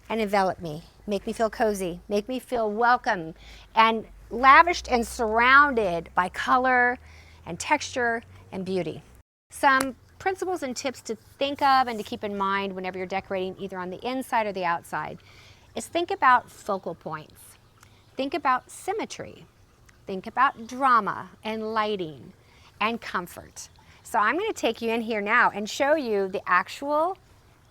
and envelop me, make me feel cozy, make me feel welcome, and lavished and surrounded by color and texture and beauty. Some principles and tips to think of and to keep in mind whenever you're decorating either on the inside or the outside is think about focal points. Think about symmetry. Think about drama and lighting and comfort. So I'm going to take you in here now and show you the actual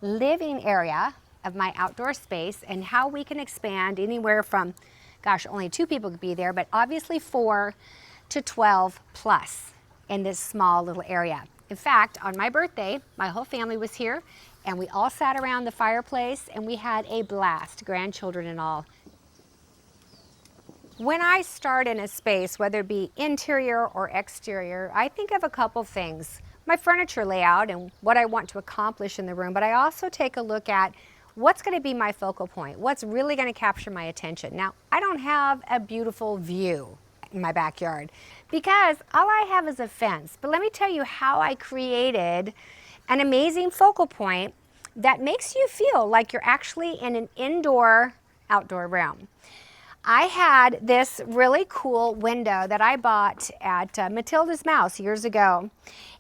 living area of my outdoor space and how we can expand anywhere from, gosh, only 2 people could be there, but obviously 4 to 12 plus in this small little area. In fact, on my birthday, my whole family was here and we all sat around the fireplace and we had a blast, grandchildren and all. When I start in a space, whether it be interior or exterior, I think of a couple things. my furniture layout and what I want to accomplish in the room, but I also take a look at what's going to be my focal point, what's really going to capture my attention. Now, I don't have a beautiful view in my backyard because all I have is a fence, but let me tell you how I created an amazing focal point that makes you feel like you're actually in an indoor-outdoor realm. I had this really cool window that I bought at Matilda's Mouse years ago,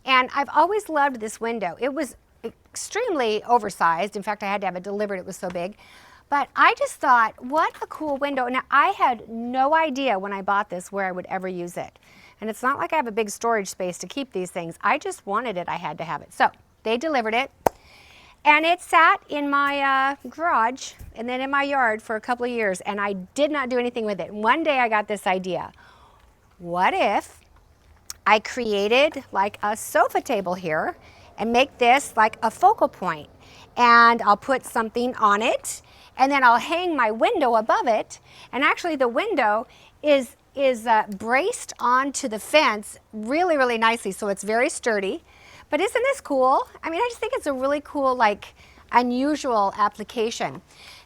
and I've always loved this window. It was extremely oversized. In fact, I had to have it delivered, it was so big. But I just thought, what a cool window. Now, I had no idea when I bought this where I would ever use it. And it's not like I have a big storage space to keep these things. I just wanted it, I had to have it. So they delivered it. And it sat in my garage and then in my yard for a couple of years, and I did not do anything with it. One day I got this idea. What if I created like a sofa table here and make this like a focal point? And I'll put something on it, and then I'll hang my window above it. And actually the window is braced onto the fence really, really nicely, so it's very sturdy. But isn't this cool? I mean, I just think it's a really cool, like, unusual application.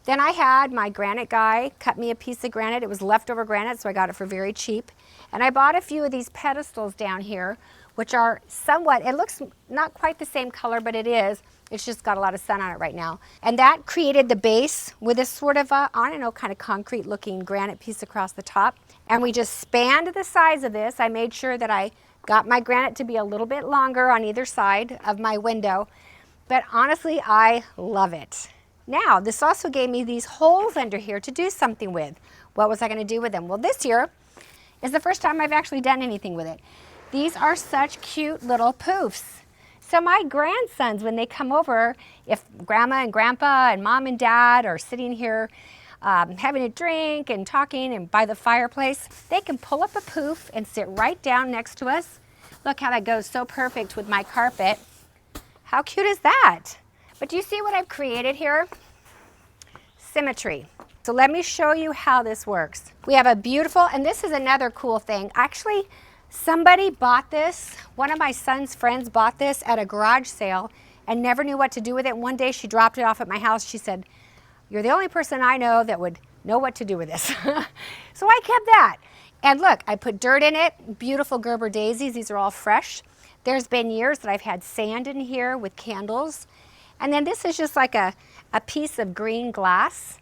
Then I had my granite guy cut me a piece of granite. It was leftover granite, so I got it for very cheap. And I bought a few of these pedestals down here, which are somewhat, it looks not quite the same color, but it is. It's just got a lot of sun on it right now. And that created the base with this sort of, I don't know, kind of concrete looking granite piece across the top. And we just spanned the size of this. I made sure that I got my granite to be a little bit longer on either side of my window, but honestly, I love it. Now, this also gave me these holes under here to do something with. What was I going to do with them? Well, this year is the first time I've actually done anything with it. These are such cute little poofs. So my grandsons, when they come over, if grandma and grandpa and mom and dad are sitting here having a drink and talking and by the fireplace, they can pull up a poof and sit right down next to us. Look how that goes so perfect with my carpet. How cute is that? But do you see what I've created here? Symmetry. So let me show you how this works. We have a beautiful, and this is another cool thing. Actually, somebody bought this. One of my son's friends bought this at a garage sale and never knew what to do with it. One day she dropped it off at my house. She said, "You're the only person I know that would know what to do with this." So I kept that. And look, I put dirt in it, beautiful Gerber daisies. These are all fresh. There's been years that I've had sand in here with candles. And then this is just like a piece of green glass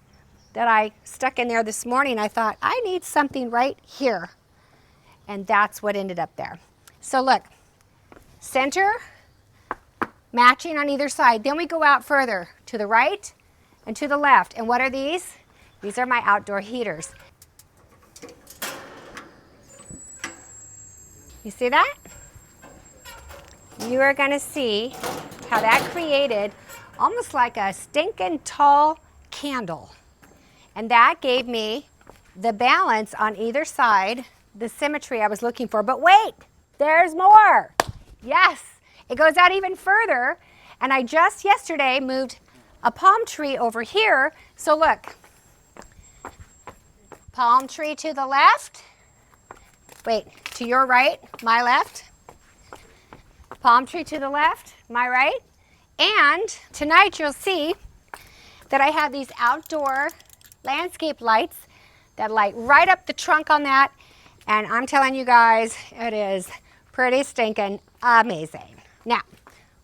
that I stuck in there this morning. I thought, I need something right here. And that's what ended up there. So look, center, matching on either side. Then we go out further to the right and to the left. And what are these? These are my outdoor heaters. You see that? You are going to see how that created almost like a stinking tall candle. And that gave me the balance on either side, the symmetry I was looking for. But wait, there's more. Yes, it goes out even further. And I just yesterday moved a palm tree over here. So look, palm tree to the left. Wait, to your right, my left. Palm tree to the left, my right. And tonight you'll see that I have these outdoor landscape lights that light right up the trunk on that. And I'm telling you guys, it is pretty stinking amazing. Now,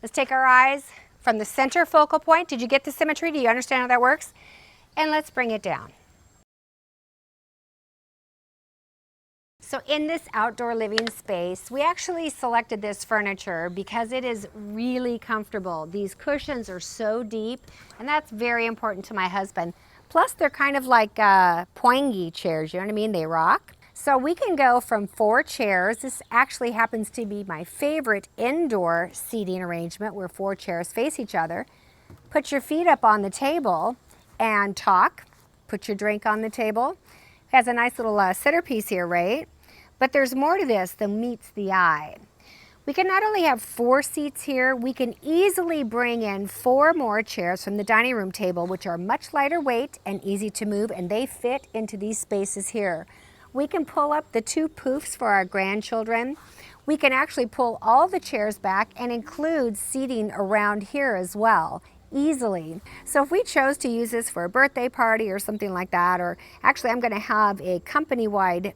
let's take our eyes from the center focal point. Did you get the symmetry? Do you understand how that works? And let's bring it down. So in this outdoor living space, we actually selected this furniture because it is really comfortable. These cushions are so deep, and that's very important to my husband. Plus, they're kind of like poingy chairs, you know what I mean? They rock. So we can go from 4 chairs. This actually happens to be my favorite indoor seating arrangement where 4 chairs face each other. Put your feet up on the table and talk. Put your drink on the table. It has a nice little centerpiece here, right? But there's more to this than meets the eye. We can not only have 4 seats here, we can easily bring in 4 more chairs from the dining room table, which are much lighter weight and easy to move, and they fit into these spaces here. We can pull up the 2 poofs for our grandchildren. We can actually pull all the chairs back and include seating around here as well, easily. So if we chose to use this for a birthday party or something like that, or actually I'm going to have a company-wide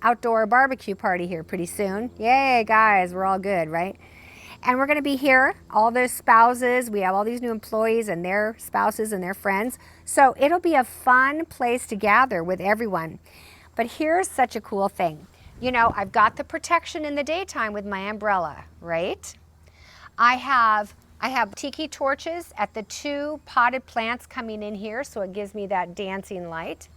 outdoor barbecue party here pretty soon. Yay, guys, we're all good, right? And we're going to be here, all the spouses. We have all these new employees and their spouses and their friends. So it'll be a fun place to gather with everyone. But here's such a cool thing. You know, I've got the protection in the daytime with my umbrella, right? I have tiki torches at the 2 potted plants coming in here, so it gives me that dancing light.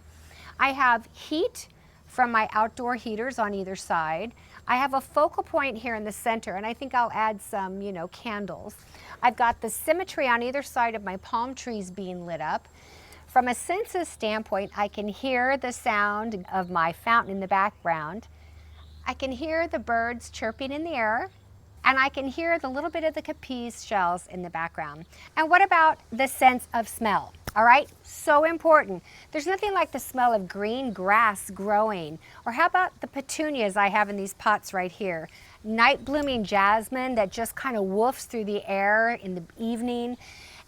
I have heat from my outdoor heaters on either side. I have a focal point here in the center, and I think I'll add some, you know, candles. I've got the symmetry on either side of my palm trees being lit up. From a senses standpoint, I can hear the sound of my fountain in the background. I can hear the birds chirping in the air, and I can hear the little bit of the capiz shells in the background. And what about the sense of smell? All right, so important. There's nothing like the smell of green grass growing. Or how about the petunias I have in these pots right here? Night blooming jasmine that just kind of woofs through the air in the evening.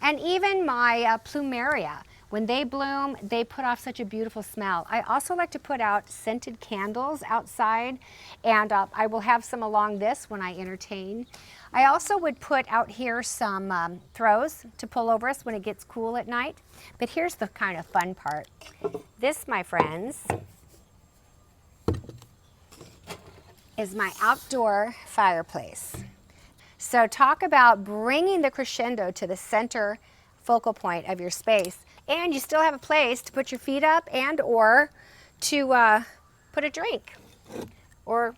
And even my plumeria. When they bloom, they put off such a beautiful smell. I also like to put out scented candles outside, and I will have some along this when I entertain. I also would put out here some throws to pull over us when it gets cool at night. But here's the kind of fun part. This, my friends, is my outdoor fireplace. So talk about bringing the crescendo to the center focal point of your space. And you still have a place to put your feet up and or to put a drink or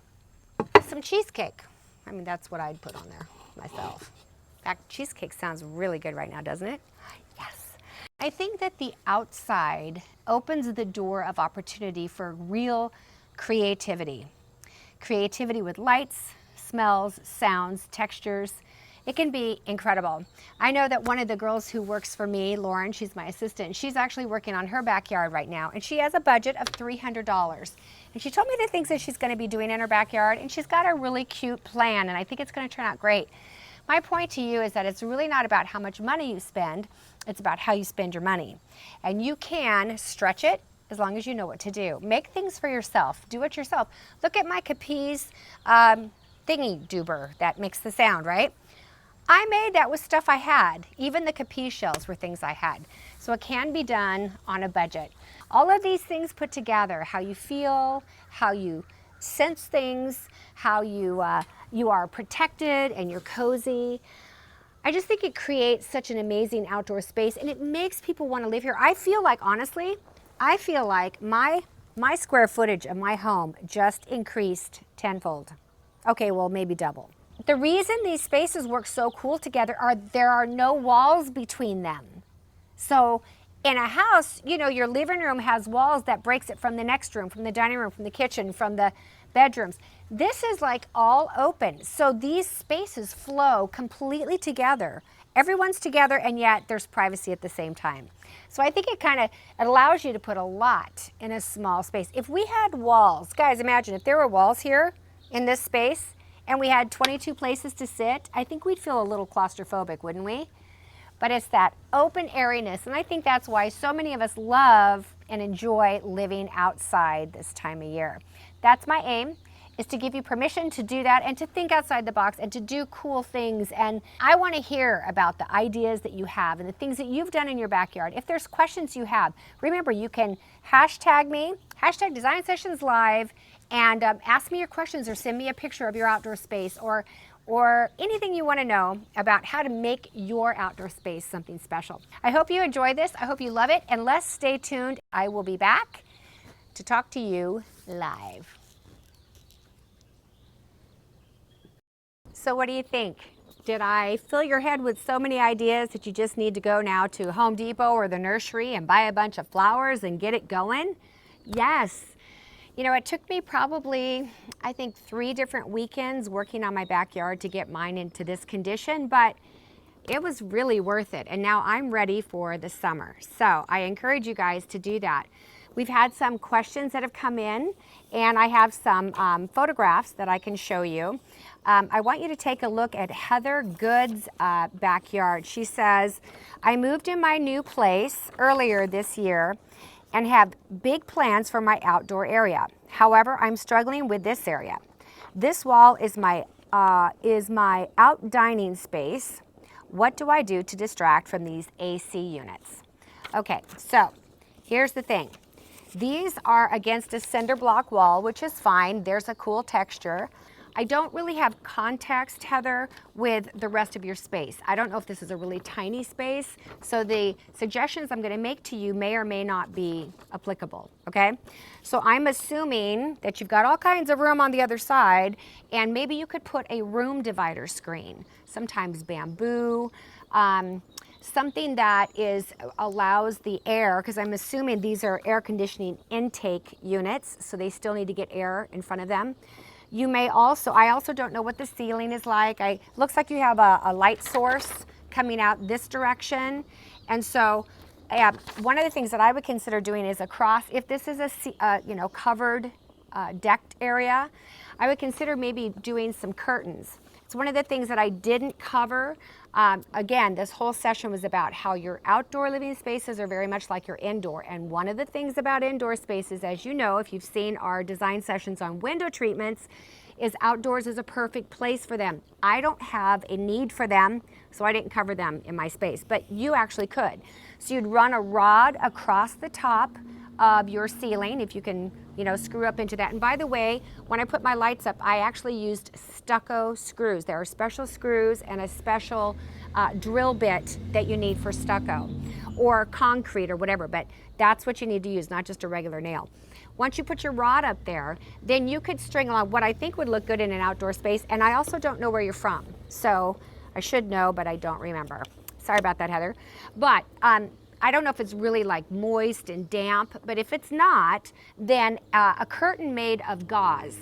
some cheesecake. I mean, that's what I'd put on there myself. In fact, cheesecake sounds really good right now, doesn't it? Yes. I think that the outside opens the door of opportunity for real creativity. Creativity with lights, smells, sounds, textures. It can be incredible. I know that one of the girls who works for me, Lauren, she's my assistant, she's actually working on her backyard right now, and she has a budget of $300. And she told me the things that she's going to be doing in her backyard, and she's got a really cute plan, and I think it's going to turn out great. My point to you is that it's really not about how much money you spend, it's about how you spend your money. And you can stretch it as long as you know what to do. Make things for yourself. Do it yourself. Look at my capiz thingy doober that makes the sound, right? I made that with stuff I had. Even the capiz shells were things I had. So it can be done on a budget. All of these things put together, how you feel, how you sense things, how you are protected and you're cozy. I just think it creates such an amazing outdoor space, and it makes people want to live here. I feel like, honestly, I feel like my square footage of my home just increased tenfold. Okay, well, maybe double. The reason these spaces work so cool together are there are no walls between them. So in a house, you know, your living room has walls that breaks it from the next room, from the dining room, from the kitchen, from the bedrooms. This is like all open. So these spaces flow completely together. Everyone's together, and yet there's privacy at the same time. So I think it allows you to put a lot in a small space. If we had walls, guys, imagine if there were walls here in this space, and we had 22 places to sit, I think we'd feel a little claustrophobic, wouldn't we? But it's that open airiness, and I think that's why so many of us love and enjoy living outside this time of year. That's my aim, is to give you permission to do that and to think outside the box and to do cool things. And I want to hear about the ideas that you have and the things that you've done in your backyard. If there's questions you have, remember you can hashtag me, hashtag Design Sessions Live, and ask me your questions or send me a picture of your outdoor space or anything you want to know about how to make your outdoor space something special. I hope you enjoy this. I hope you love it. And let's stay tuned. I will be back to talk to you live. So what do you think? Did I fill your head with so many ideas that you just need to go now to Home Depot or the nursery and buy a bunch of flowers and get it going? Yes. You know, it took me probably, I think, 3 different weekends working on my backyard to get mine into this condition, but it was really worth it. And now I'm ready for the summer. So I encourage you guys to do that. We've had some questions that have come in, and I have some photographs that I can show you. I want you to take a look at Heather Good's backyard. She says, I moved in my new place earlier this year and have big plans for my outdoor area. However, I'm struggling with this area. This wall is my out dining space. What do I do to distract from these AC units? Okay, so here's the thing. These are against a cinder block wall, which is fine. There's a cool texture. I don't really have context, Heather, with the rest of your space. I don't know if this is a really tiny space, so the suggestions I'm going to make to you may or may not be applicable, okay? So I'm assuming that you've got all kinds of room on the other side, and maybe you could put a room divider screen, sometimes bamboo, something that allows the air, because I'm assuming these are air conditioning intake units, so they still need to get air in front of them. You may also, I also don't know what the ceiling is like. Looks like you have a light source coming out this direction. And so one of the things that I would consider doing is across, if this is a covered decked area, I would consider maybe doing some curtains. It's one of the things that I didn't cover. Again, this whole session was about how your outdoor living spaces are very much like your indoor. And one of the things about indoor spaces, as you know, if you've seen our design sessions on window treatments, is outdoors is a perfect place for them. I don't have a need for them, so I didn't cover them in my space, but you actually could. So you'd run a rod across the top of your ceiling, if you can, screw up into that. And by the way, when I put my lights up, I actually used stucco screws. There are special screws and a special drill bit that you need for stucco or concrete or whatever, but that's what you need to use, not just a regular nail. Once you put your rod up there, then you could string along what I think would look good in an outdoor space. And I also don't know where you're from. So I should know, but I don't remember. Sorry about that, Heather. But I don't know if it's really like moist and damp, but if it's not, then a curtain made of gauze,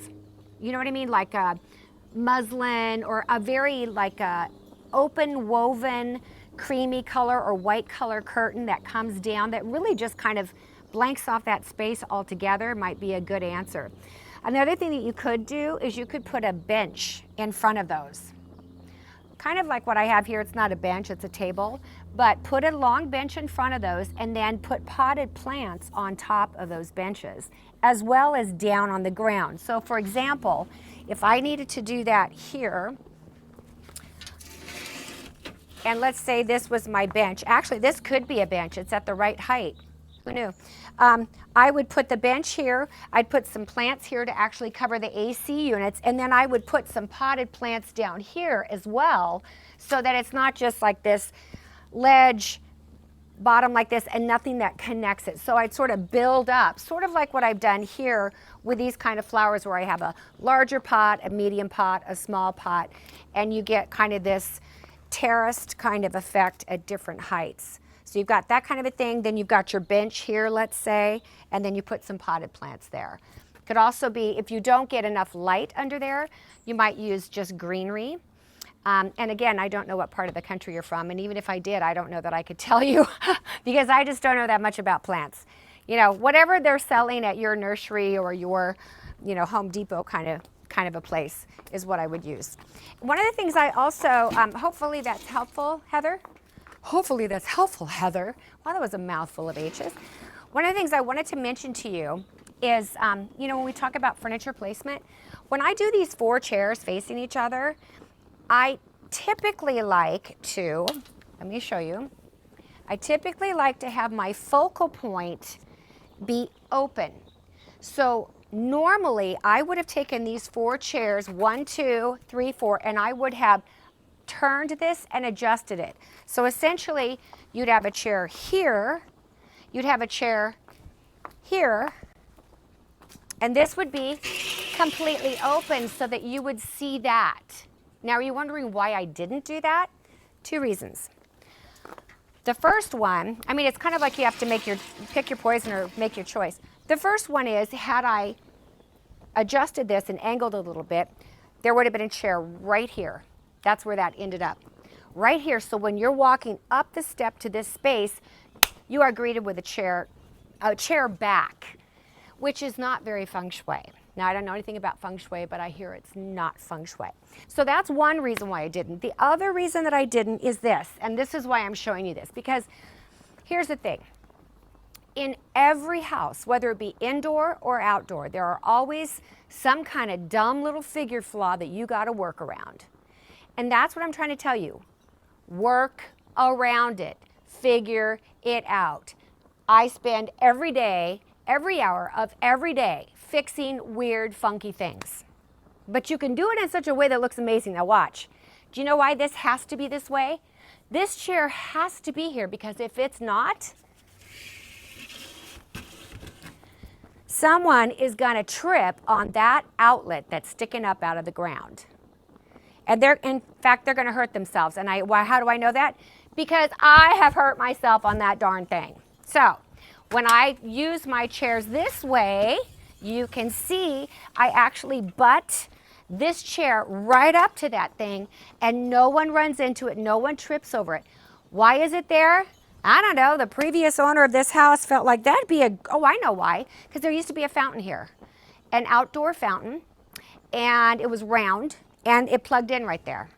you know what I mean? Like a muslin or a very like a open woven creamy color or white color curtain that comes down that really just kind of blanks off that space altogether might be a good answer. Another thing that you could do is you could put a bench in front of those. Kind of like what I have here, it's not a bench, it's a table, but put a long bench in front of those and then put potted plants on top of those benches, as well as down on the ground. So for example, if I needed to do that here, and let's say this was my bench. Actually, this could be a bench, it's at the right height. Who knew? I would put the bench here, I'd put some plants here to actually cover the AC units, and then I would put some potted plants down here as well, so that it's not just like this ledge bottom like this and nothing that connects it. So I'd sort of build up, sort of like what I've done here with these kind of flowers where I have a larger pot, a medium pot, a small pot, and you get kind of this terraced kind of effect at different heights. So you've got that kind of a thing, then you've got your bench here, let's say, and then you put some potted plants there. Could also be, if you don't get enough light under there, you might use just greenery. And again, I don't know what part of the country you're from, and even if I did, I don't know that I could tell you because I just don't know that much about plants. Whatever they're selling at your nursery or your, Home Depot kind of a place is what I would use. One of the things I also, hopefully that's helpful, Heather. Hopefully that's helpful, Heather. Wow, that was a mouthful of H's. One of the things I wanted to mention to you is, when we talk about furniture placement, when I do these 4 chairs facing each other, I typically like to, let me show you, I typically like to have my focal point be open. So normally I would have taken these 4 chairs, 1, 2, 3, 4, and I would have turned this and adjusted it. So essentially, you'd have a chair here, you'd have a chair here, and this would be completely open so that you would see that. Now, are you wondering why I didn't do that? 2 reasons. The first one, it's kind of like you have to pick your poison or make your choice. The first one is, had I adjusted this and angled a little bit, there would have been a chair right here. That's where that ended up. Right here, so when you're walking up the step to this space, you are greeted with a chair a chair back, which is not very feng shui. Now, I don't know anything about feng shui, but I hear it's not feng shui. So that's one reason why I didn't. The other reason that I didn't is this, and this is why I'm showing you this, because here's the thing. In every house, whether it be indoor or outdoor, there are always some kind of dumb little figure flaw that you got to work around. And that's what I'm trying to tell you. Work around it. Figure it out. I spend every day, every hour of every day, fixing weird, funky things. But you can do it in such a way that looks amazing. Now watch. Do you know why this has to be this way? This chair has to be here because if it's not, someone is going to trip on that outlet that's sticking up out of the ground. And in fact, they're going to hurt themselves. And how do I know that? Because I have hurt myself on that darn thing. So when I use my chairs this way, you can see I actually butt this chair right up to that thing and no one runs into it, no one trips over it. Why is it there? I don't know. The previous owner of this house felt like that'd be oh, I know why. Because there used to be a fountain here, an outdoor fountain, and it was round and it plugged in right there.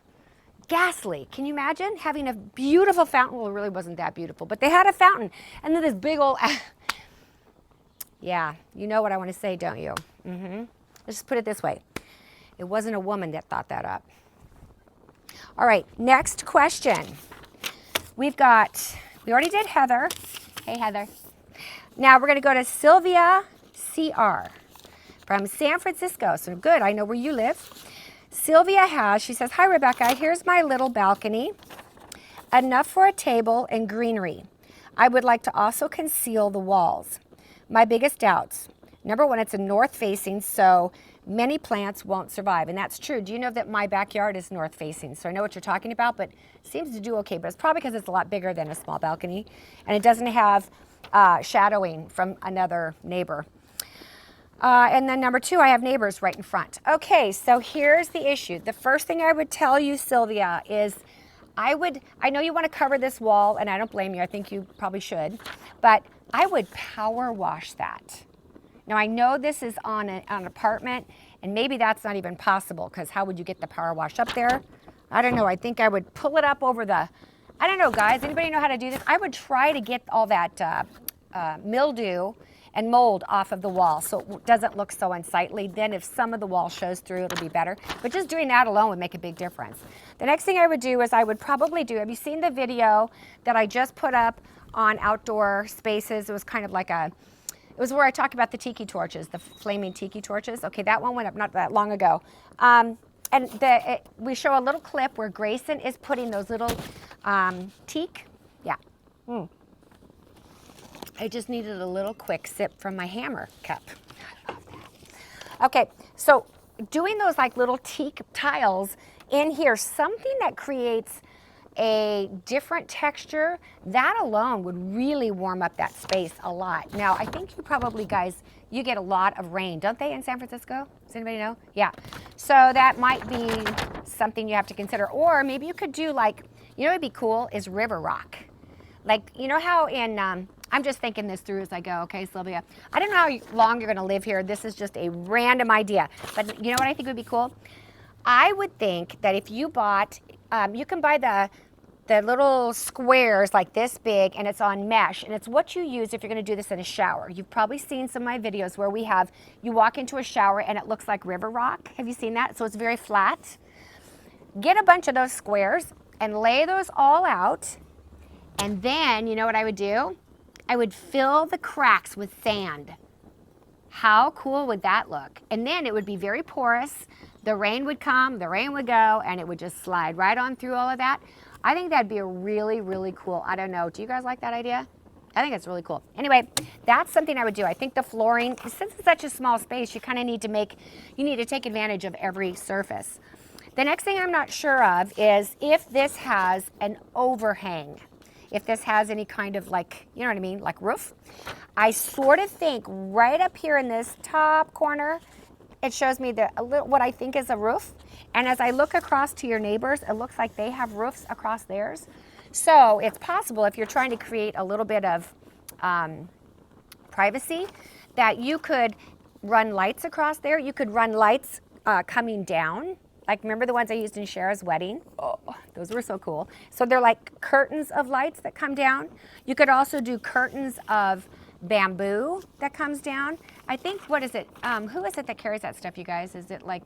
Ghastly. Can you imagine having a beautiful fountain? Well, it really wasn't that beautiful, but they had a fountain and then this big old, yeah, you know what I want to say, don't you? Let's just put it this way. It wasn't a woman that thought that up. All right, next question. We already did Heather. Hey, Heather. Now we're going to go to Sylvia CR from San Francisco. So good, I know where you live. Sylvia she says, hi, Rebecca. Here's my little balcony. Enough for a table and greenery. I would like to also conceal the walls. My biggest doubts. Number one, it's a north facing, so many plants won't survive. And that's true. Do you know that my backyard is north facing? So I know what you're talking about, but it seems to do okay. But it's probably because it's a lot bigger than a small balcony. And it doesn't have shadowing from another neighbor. And then number two, I have neighbors right in front. Okay, so here's the issue. The first thing I would tell you, Sylvia, is I know you want to cover this wall, and I don't blame you. I think you probably should. But I would power wash that. Now, I know this is on an apartment, and maybe that's not even possible, because how would you get the power wash up there? I don't know. I think I would pull it up over I don't know, guys. Anybody know how to do this? I would try to get all that mildew and mold off of the wall so it doesn't look so unsightly. Then if some of the wall shows through, it'll be better. But just doing that alone would make a big difference. The next thing I would do is I would probably have you seen the video that I just put up on outdoor spaces? It was kind of like it was where I talk about the tiki torches, the flaming tiki torches. Okay, that one went up not that long ago. And we show a little clip where Grayson is putting those little teak. Yeah. I just needed a little quick sip from my hammer cup. I love that. Okay, so doing those like little teak tiles in here, something that creates a different texture, that alone would really warm up that space a lot. Now, I think you probably, guys, you get a lot of rain, don't they, in San Francisco? Does anybody know? Yeah. So that might be something you have to consider. Or maybe you could do like, you know what would be cool is river rock. Like, you know how in, I'm just thinking this through as I go, okay, Sylvia? I don't know how long you're gonna live here. This is just a random idea. But you know what I think would be cool? I would think that if you bought, you can buy the little squares like this big, and it's on mesh, and it's what you use if you're going to do this in a shower. You've probably seen some of my videos where you walk into a shower and it looks like river rock. Have you seen that? So it's very flat. Get a bunch of those squares and lay those all out, and then you know what I would do? I would fill the cracks with sand. How cool would that look? And then it would be very porous. The rain would come, the rain would go, and it would just slide right on through all of that. I think that'd be a really, really cool, I don't know, do you guys like that idea? I think it's really cool. Anyway, that's something I would do. I think the flooring, since it's such a small space, you kind of need to take advantage of every surface. The next thing I'm not sure of is if this has an overhang. If this has any kind of like, you know what I mean, like roof. I sort of think right up here in this top corner, it shows me what I think is a roof. And as I look across to your neighbors, it looks like they have roofs across theirs. So it's possible if you're trying to create a little bit of privacy, that you could run lights across there. You could run lights coming down. Like, remember the ones I used in Cher's wedding? Oh, those were so cool. So they're like curtains of lights that come down. You could also do curtains of bamboo that comes down. I think, what is it? Who is it that carries that stuff, you guys? Is it like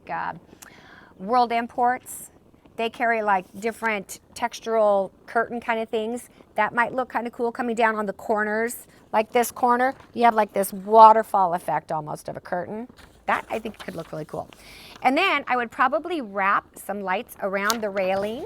World Imports? They carry like different textural curtain kind of things. That might look kind of cool coming down on the corners. Like this corner, you have like this waterfall effect almost of a curtain. That I think could look really cool. And then I would probably wrap some lights around the railing.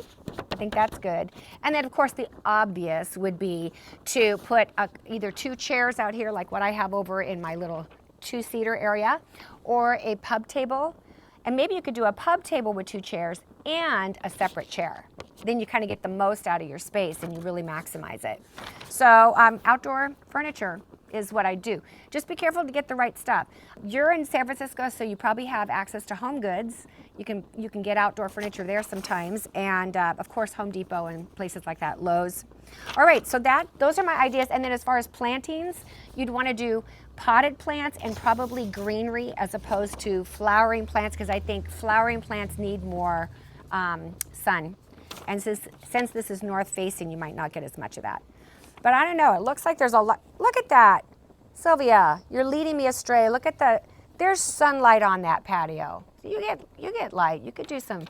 I think that's good. And then of course the obvious would be to put either 2 chairs out here like what I have over in my little 2-seater area, or a pub table. And maybe you could do a pub table with 2 chairs and a separate chair. Then you kind of get the most out of your space and you really maximize it. So outdoor furniture is what I do. Just be careful to get the right stuff. You're in San Francisco, so you probably have access to Home Goods. You can get outdoor furniture there sometimes, and of course Home Depot and places like that, Lowe's. All right, so those are my ideas. And then as far as plantings, you'd want to do potted plants and probably greenery as opposed to flowering plants, because I think flowering plants need more sun. And since this is north facing, you might not get as much of that. But I don't know, it looks like there's a lot. Look at that. Sylvia, you're leading me astray. Look at there's sunlight on that patio. You get light. You could do some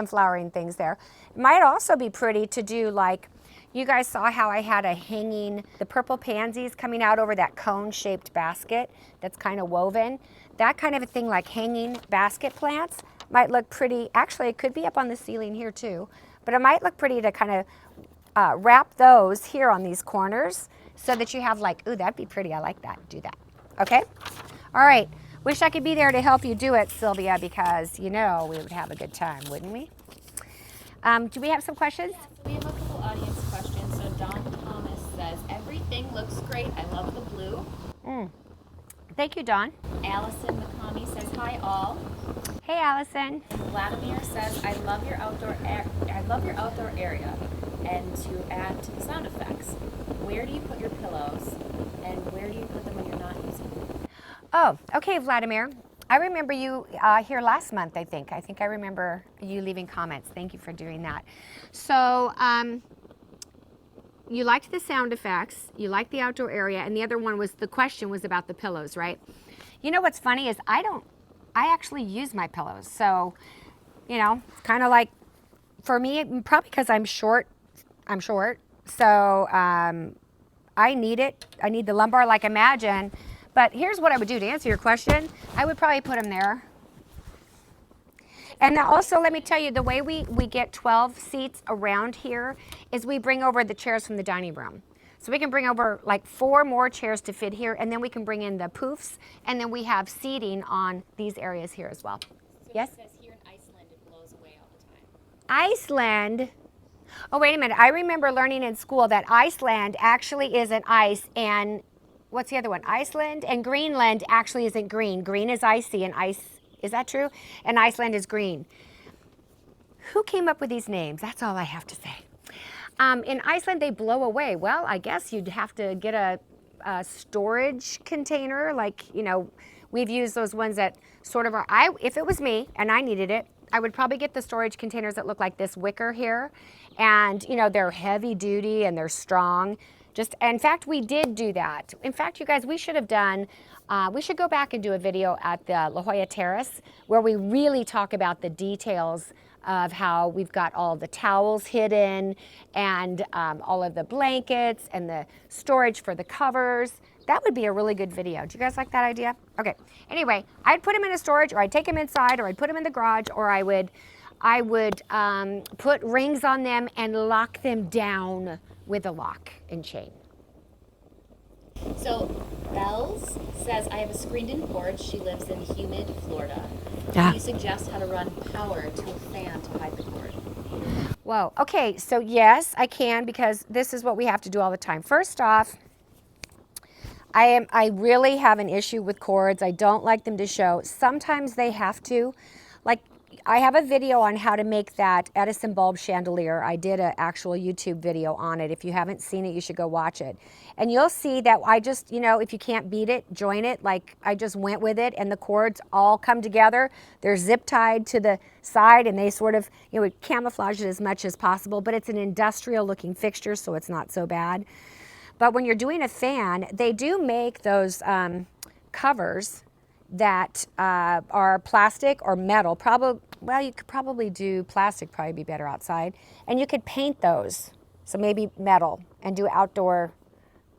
flowering things there. It might also be pretty to do, like, you guys saw how I had the purple pansies coming out over that cone-shaped basket that's kind of woven. That kind of a thing, like hanging basket plants, might look pretty. Actually, it could be up on the ceiling here too, but it might look pretty to kind of wrap those here on these corners so that you have like, ooh, that'd be pretty. I like that. Do that. Okay? All right. Wish I could be there to help you do it, Sylvia, because you know we would have a good time, wouldn't we? Do we have some questions? Yes, we have a couple audience questions. So Don Thomas says, everything looks great. I love the blue. Thank you, Dawn. Allison McCamey says, hi all. Hey, Allison. And Vladimir says, I love your outdoor area. And to add to the sound effects, where do you put your pillows and where do you put them when you're not using them? Oh, okay, Vladimir. I remember you here last month, I think. I remember you leaving comments. Thank you for doing that. So you liked the sound effects, you liked the outdoor area, and the other one was, the question was about the pillows, right? You know what's funny is I actually use my pillows. So, you know, kind of like, for me, probably because I'm short. So I need it. I need the lumbar, like, imagine. But here's what I would do to answer your question. I would probably put them there. And also, let me tell you, the way we get 12 seats around here is we bring over the chairs from the dining room. So we can bring over like 4 more chairs to fit here, and then we can bring in the poofs, and then we have seating on these areas here as well. So yes? It says here in Iceland it blows away all the time. Iceland? Oh, wait a minute. I remember learning in school that Iceland actually isn't ice, and what's the other one? Iceland and Greenland actually isn't green. Green is icy, and ice, is that true? And Iceland is green. Who came up with these names? That's all I have to say. In Iceland, they blow away. Well, I guess you'd have to get a storage container. Like, you know, we've used those ones that sort of are, if it was me and I needed it, I would probably get the storage containers that look like this wicker here. And, you know, they're heavy duty and they're strong. In fact, we did do that. In fact, you guys, we should have done, we should go back and do a video at the La Jolla Terrace where we really talk about the details of how we've got all the towels hidden and all of the blankets and the storage for the covers. That would be a really good video. Do you guys like that idea? Okay. Anyway, I'd put them in a storage, or I'd take them inside, or I'd put them in the garage, or I would put rings on them and lock them down with a lock and chain. So Bells says, I have a screened-in porch. She lives in humid Florida. Yeah. Can you suggest how to run power to a fan to hide the cord? Whoa. Okay, so yes, I can, because this is what we have to do all the time. First off, I really have an issue with cords. I don't like them to show. Sometimes they have to. Like, I have a video on how to make that Edison bulb chandelier. I did an actual YouTube video on it. If you haven't seen it, you should go watch it. And you'll see that I just, you know, if you can't beat it, join it. Like I just went with it, and the cords all come together. They're zip tied to the side, and they sort of, you know, camouflage it as much as possible, but it's an industrial looking fixture, so it's not so bad. But when you're doing a fan, they do make those covers that are plastic or metal. Probably, well, you could probably do plastic, probably be better outside. And you could paint those, so maybe metal, and do outdoor,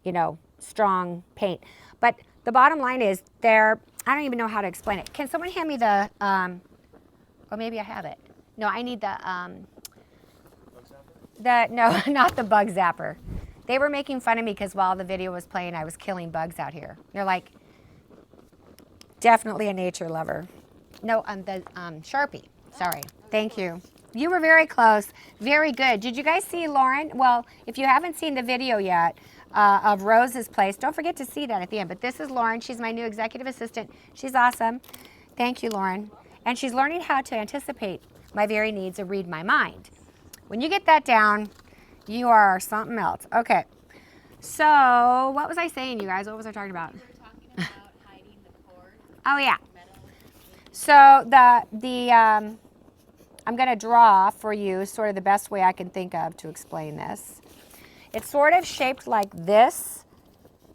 you know, strong paint. But the bottom line is I don't even know how to explain it. Can someone hand me the, or maybe I have it. No, I need no, not the bug zapper. They were making fun of me because while the video was playing, I was killing bugs out here. They're like, definitely a nature lover. No, the Sharpie. Sorry. Thank you. You were very close. Very good. Did you guys see Lauren? Well, if you haven't seen the video yet of Rose's place, don't forget to see that at the end. But this is Lauren. She's my new executive assistant. She's awesome. Thank you, Lauren. And she's learning how to anticipate my very needs and read my mind. When you get that down, you are something else. Okay. So what was I saying, you guys? What was I talking about? Oh yeah. So I'm going to draw for you sort of the best way I can think of to explain this. It's sort of shaped like this,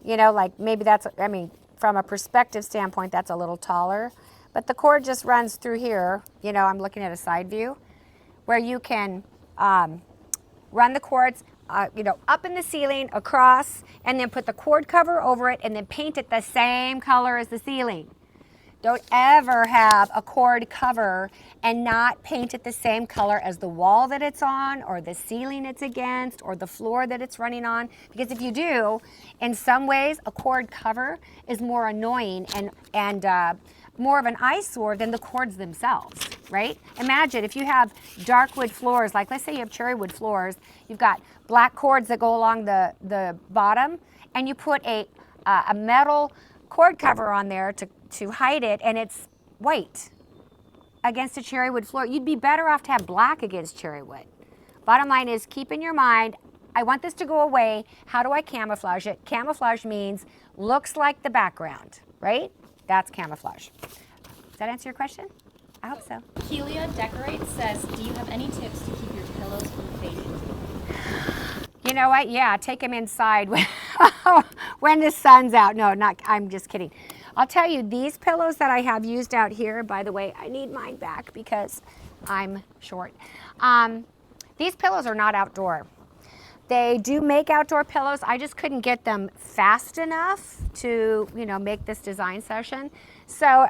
you know, like maybe that's, I mean, from a perspective standpoint, that's a little taller, but the cord just runs through here. You know, I'm looking at a side view where you can run the cords, you know, up in the ceiling, across, and then put the cord cover over it and then paint it the same color as the ceiling. Don't ever have a cord cover and not paint it the same color as the wall that it's on, or the ceiling it's against, or the floor that it's running on. Because if you do, in some ways, a cord cover is more annoying and more of an eyesore than the cords themselves, right? Imagine if you have dark wood floors, like let's say you have cherry wood floors, you've got black cords that go along the bottom, and you put a metal cord cover on there to hide it, and it's white against a cherry wood floor. You'd be better off to have black against cherry wood. Bottom line is, keep in your mind, I want this to go away. How do I camouflage it? Camouflage means looks like the background, right? That's camouflage. Does that answer your question? I hope so. Kelia Decorate says, do you have any tips to keep your pillows from fading? You know what? Yeah, take them inside when the sun's out. No, I'm just kidding. I'll tell you, these pillows that I have used out here, by the way, I need mine back because I'm short. These pillows are not outdoor. They do make outdoor pillows. I just couldn't get them fast enough to, you know, make this design session. So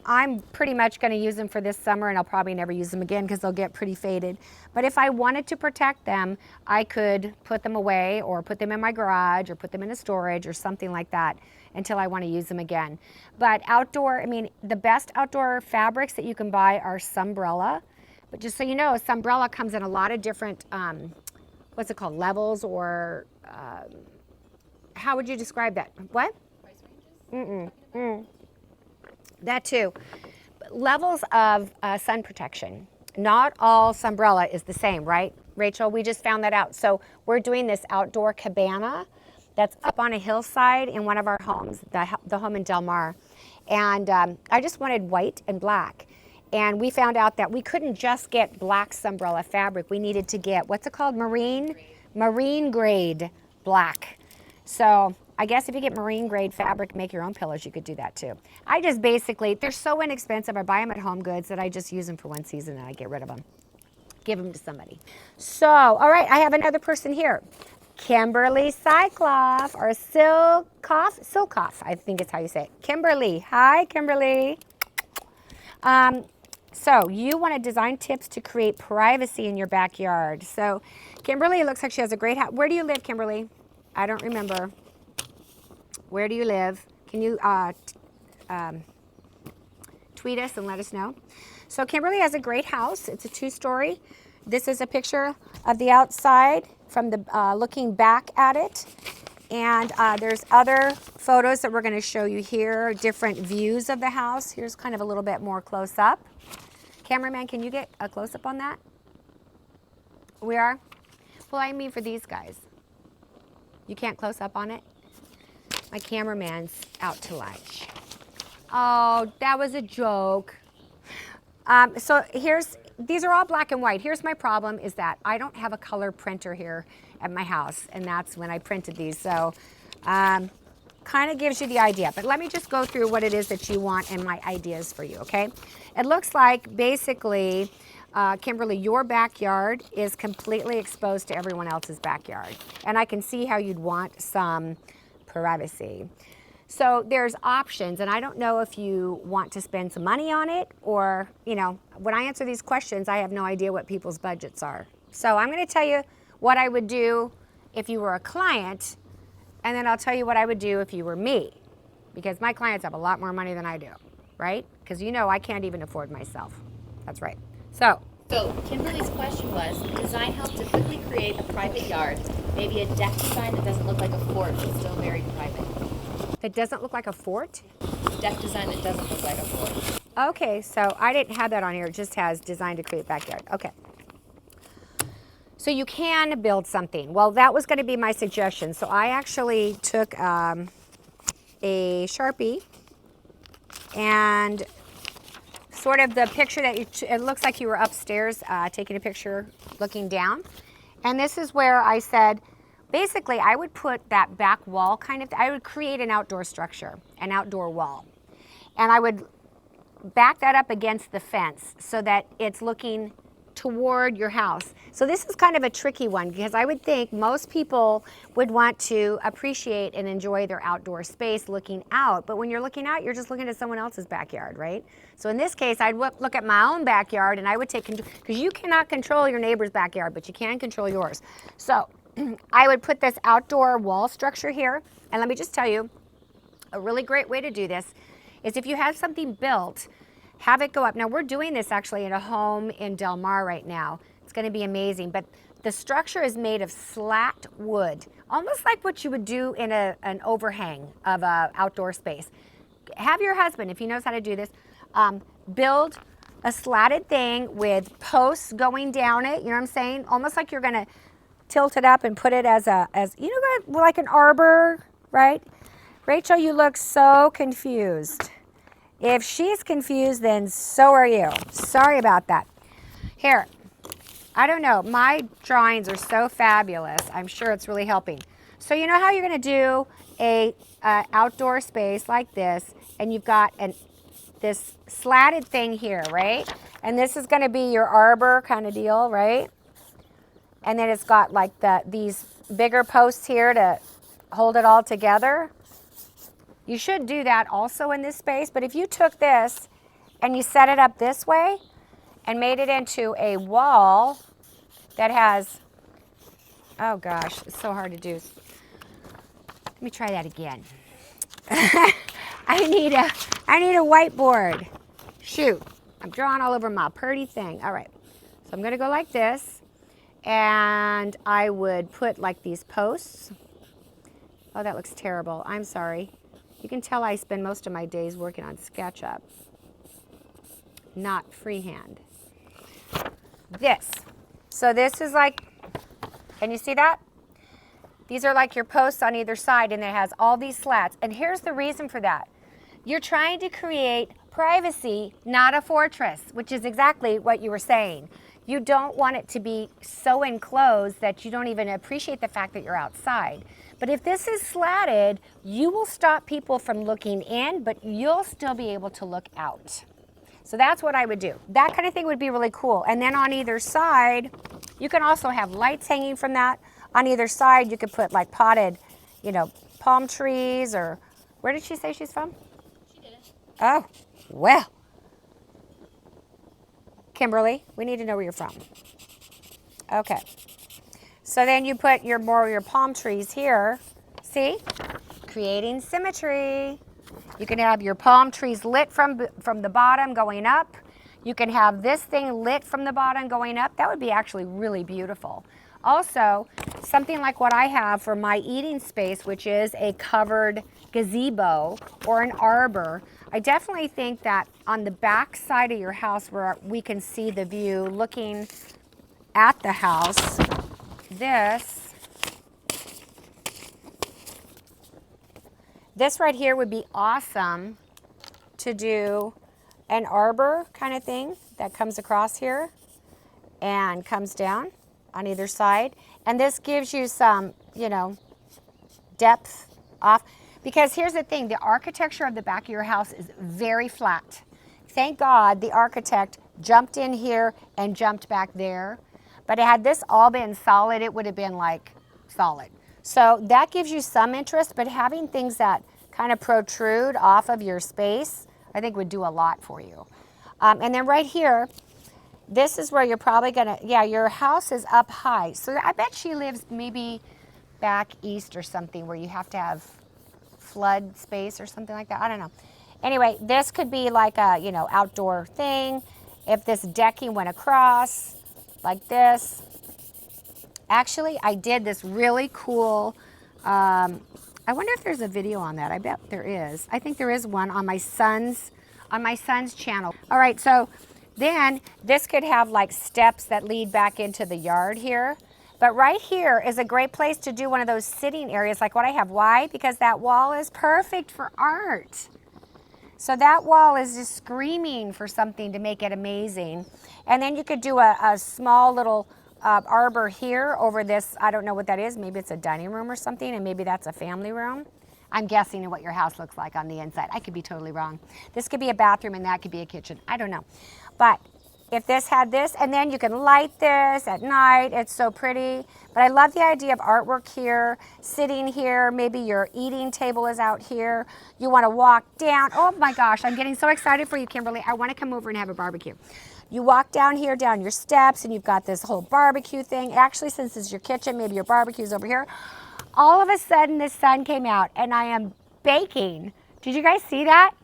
I'm pretty much going to use them for this summer, and I'll probably never use them again because they'll get pretty faded. But if I wanted to protect them, I could put them away or put them in my garage or put them in a storage or something like that until I want to use them again. But outdoor, I mean, the best outdoor fabrics that you can buy are Sunbrella. But just so you know, Sunbrella comes in a lot of different, what's it called, levels, or how would you describe that? What? Price ranges? That too. Levels of sun protection. Not all Sunbrella is the same, right, Rachel? We just found that out. So we're doing this outdoor cabana that's up on a hillside in one of our homes, the home in Del Mar. And I just wanted white and black. And we found out that we couldn't just get black Sunbrella fabric. We needed to get, what's it called? Marine grade black. So I guess if you get marine grade fabric, make your own pillows, you could do that too. I just basically, they're so inexpensive. I buy them at Home Goods that I just use them for one season and I get rid of them. Give them to somebody. So, all right, I have another person here. Kimberly Cycloff, or Silkoff, I think it's how you say it. Kimberly. Hi, Kimberly. So you want to design tips to create privacy in your backyard. So Kimberly, it looks like she has a great house. Where do you live, Kimberly? I don't remember. Where do you live? Can you tweet us and let us know? So Kimberly has a great house. It's a 2-story. This is a picture of the outside from the looking back at it. And there's other photos that we're going to show you here, different views of the house. Here's kind of a little bit more close up. Cameraman, can you get a close-up on that? We are? Well, I mean for these guys. You can't close up on it? My cameraman's out to lunch. Oh, that was a joke. So these are all black and white. Here's my problem is that I don't have a color printer here at my house, and that's when I printed these. So kind of gives you the idea. But let me just go through what it is that you want and my ideas for you, okay? It looks like basically, Kimberly, your backyard is completely exposed to everyone else's backyard. And I can see how you'd want some privacy. So there's options, and I don't know if you want to spend some money on it or, you know, when I answer these questions, I have no idea what people's budgets are. So I'm going to tell you what I would do if you were a client, and then I'll tell you what I would do if you were me, because my clients have a lot more money than I do, right? Because you know I can't even afford myself. That's right. So Kimberly's question was, design help to quickly create a private yard, maybe a deck design that doesn't look like a fort but still very private. That doesn't look like a fort? Deck design that doesn't look like a fort. Okay, so I didn't have that on here. It just has design to create backyard. Okay. So you can build something. Well, that was going to be my suggestion. So I actually took a Sharpie and sort of the picture that it looks like you were upstairs taking a picture looking down. And this is where I said, basically, I would put that back wall I would create an outdoor structure, an outdoor wall. And I would back that up against the fence so that it's looking toward your house. So this is kind of a tricky one because I would think most people would want to appreciate and enjoy their outdoor space looking out. But when you're looking out, you're just looking at someone else's backyard, right? So in this case, I'd look at my own backyard and I would take control, because you cannot control your neighbor's backyard, but you can control yours. So I would put this outdoor wall structure here. And let me just tell you, a really great way to do this is if you have something built, have it go up. Now we're doing this actually in a home in Del Mar right now. It's going to be amazing. But the structure is made of slat wood, almost like what you would do in an overhang of an outdoor space. Have your husband, if he knows how to do this, build a slatted thing with posts going down it. You know what I'm saying? Almost like you're going to tilt it up and put it as you know, like an arbor, right? Rachel, you look so confused. If she's confused, then so are you. Sorry about that. Here, I don't know. My drawings are so fabulous. I'm sure it's really helping. So you know how you're going to do a outdoor space like this, and you've got this slatted thing here, right? And this is going to be your arbor kind of deal, right? And then it's got like these bigger posts here to hold it all together. You should do that also in this space, but if you took this and you set it up this way and made it into a wall that has, oh gosh, it's so hard to do. Let me try that again. I need a whiteboard. Shoot, I'm drawing all over my pretty thing. All right, so I'm gonna go like this, and I would put like these posts. Oh, that looks terrible. I'm sorry. You can tell I spend most of my days working on SketchUp, not freehand. This. So this is like, can you see that? These are like your posts on either side, and it has all these slats. And here's the reason for that. You're trying to create privacy, not a fortress, which is exactly what you were saying. You don't want it to be so enclosed that you don't even appreciate the fact that you're outside. But if this is slatted, you will stop people from looking in, but you'll still be able to look out. So that's what I would do. That kind of thing would be really cool. And then on either side, you can also have lights hanging from that. On either side, you could put like potted, you know, palm trees, or where did she say she's from? She did it. Oh, well. Kimberly, we need to know where you're from. Okay. So then you put your palm trees here. See? Creating symmetry. You can have your palm trees lit from the bottom going up. You can have this thing lit from the bottom going up. That would be actually really beautiful. Also, something like what I have for my eating space, which is a covered gazebo or an arbor, I definitely think that on the back side of your house where we can see the view looking at the house, this right here would be awesome to do an arbor kind of thing that comes across here and comes down on either side. And this gives you some, you know, depth off. Because here's the thing, the architecture of the back of your house is very flat. Thank God the architect jumped in here and jumped back there. But had this all been solid, it would have been like solid. So that gives you some interest, but having things that kind of protrude off of your space, I think would do a lot for you. And then right here, this is where you're probably gonna, yeah, your house is up high. So I bet she lives maybe back east or something where you have to have flood space or something like that. I don't know. Anyway, this could be like a, you know, outdoor thing. If this decking went across like this. Actually, I did this really cool, I wonder if there's a video on that. I bet there is. I think there is one on my son's channel. All right, so then this could have like steps that lead back into the yard here. But right here is a great place to do one of those sitting areas like what I have. Why? Because that wall is perfect for art. So that wall is just screaming for something to make it amazing. And then you could do a small little arbor here over this. I don't know what that is. Maybe it's a dining room or something, and maybe that's a family room. I'm guessing what your house looks like on the inside. I could be totally wrong. This could be a bathroom and that could be a kitchen. I don't know. But if this had this, and then you can light this at night, it's so pretty. But I love the idea of artwork here, sitting here, maybe your eating table is out here. You want to walk down. Oh my gosh, I'm getting so excited for you, Kimberly. I want to come over and have a barbecue. You walk down here, down your steps, and you've got this whole barbecue thing. Actually, since this is your kitchen, maybe your barbecue's over here. All of a sudden, the sun came out, and I am baking. Did you guys see that?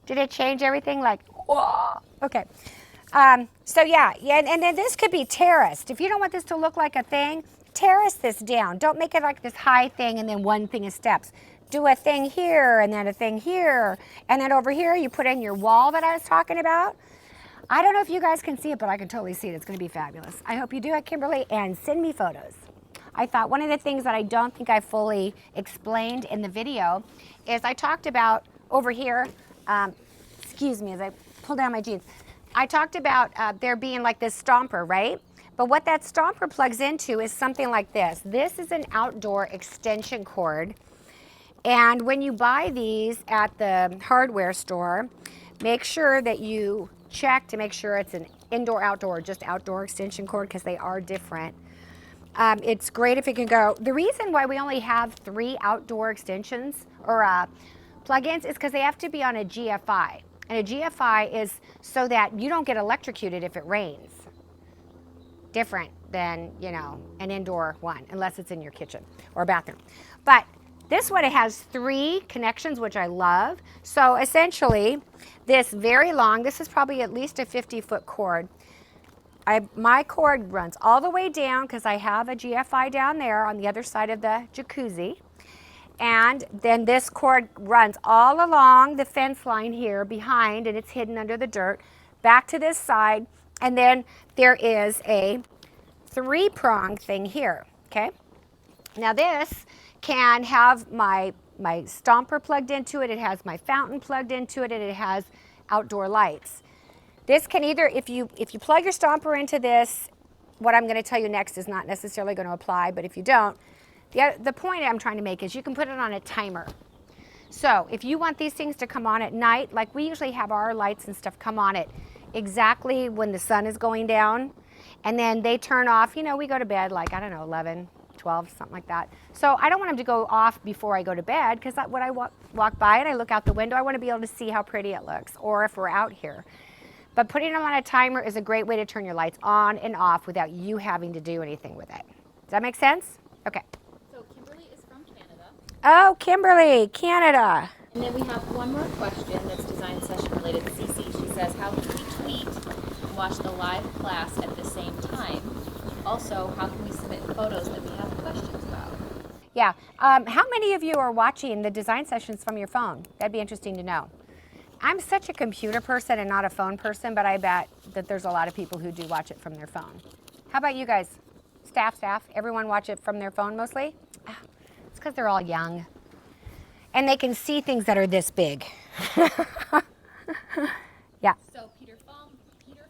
Did it change everything? Like, whoa. Okay. So yeah, and then this could be terraced. If you don't want this to look like a thing, terrace this down. Don't make it like this high thing and then one thing of steps. Do a thing here and then a thing here. And then over here, you put in your wall that I was talking about. I don't know if you guys can see it, but I can totally see it. It's going to be fabulous. I hope you do it, Kimberly, and send me photos. I thought one of the things that I don't think I fully explained in the video is I talked about over here, excuse me as I pull down my jeans. I talked about there being like this stomper, right? But what that stomper plugs into is something like this. This is an outdoor extension cord. And when you buy these at the hardware store, make sure that you check to make sure it's an indoor, outdoor, or just outdoor extension cord because they are different. It's great if it can go. The reason why we only have 3 outdoor extensions or plug-ins is because they have to be on a GFI. And a GFI is so that you don't get electrocuted if it rains. Different than, you know, an indoor one, unless it's in your kitchen or bathroom. But this one, it has 3 connections, which I love. So essentially, this very long, this is probably at least a 50-foot cord. My cord runs all the way down because I have a GFI down there on the other side of the jacuzzi. And then this cord runs all along the fence line here behind, and it's hidden under the dirt, back to this side. And then there is a 3-prong thing here, okay? Now this can have my stomper plugged into it, it has my fountain plugged into it, and it has outdoor lights. This can either, if you plug your stomper into this, what I'm gonna tell you next is not necessarily gonna apply, but if you don't, the point I'm trying to make is you can put it on a timer. So if you want these things to come on at night, like we usually have our lights and stuff come on at exactly when the sun is going down, and then they turn off, you know, we go to bed like, I don't know, 11, 12, something like that. So I don't want them to go off before I go to bed because when I walk by and I look out the window, I want to be able to see how pretty it looks, or if we're out here. But putting them on a timer is a great way to turn your lights on and off without you having to do anything with it. Does that make sense? Okay. So Kimberly is from Canada. Oh, Kimberly, Canada. And then we have one more question that's design session related to CC. She says, how can we tweet and watch the live class at the same time? Also, how can we submit photos that we have questions about. Yeah. How many of you are watching the design sessions from your phone? That'd be interesting to know. I'm such a computer person and not a phone person, but I bet that there's a lot of people who do watch it from their phone. How about you guys? Staff, everyone watch it from their phone mostly? Ah, it's because they're all young. And they can see things that are this big. Yeah. So Peter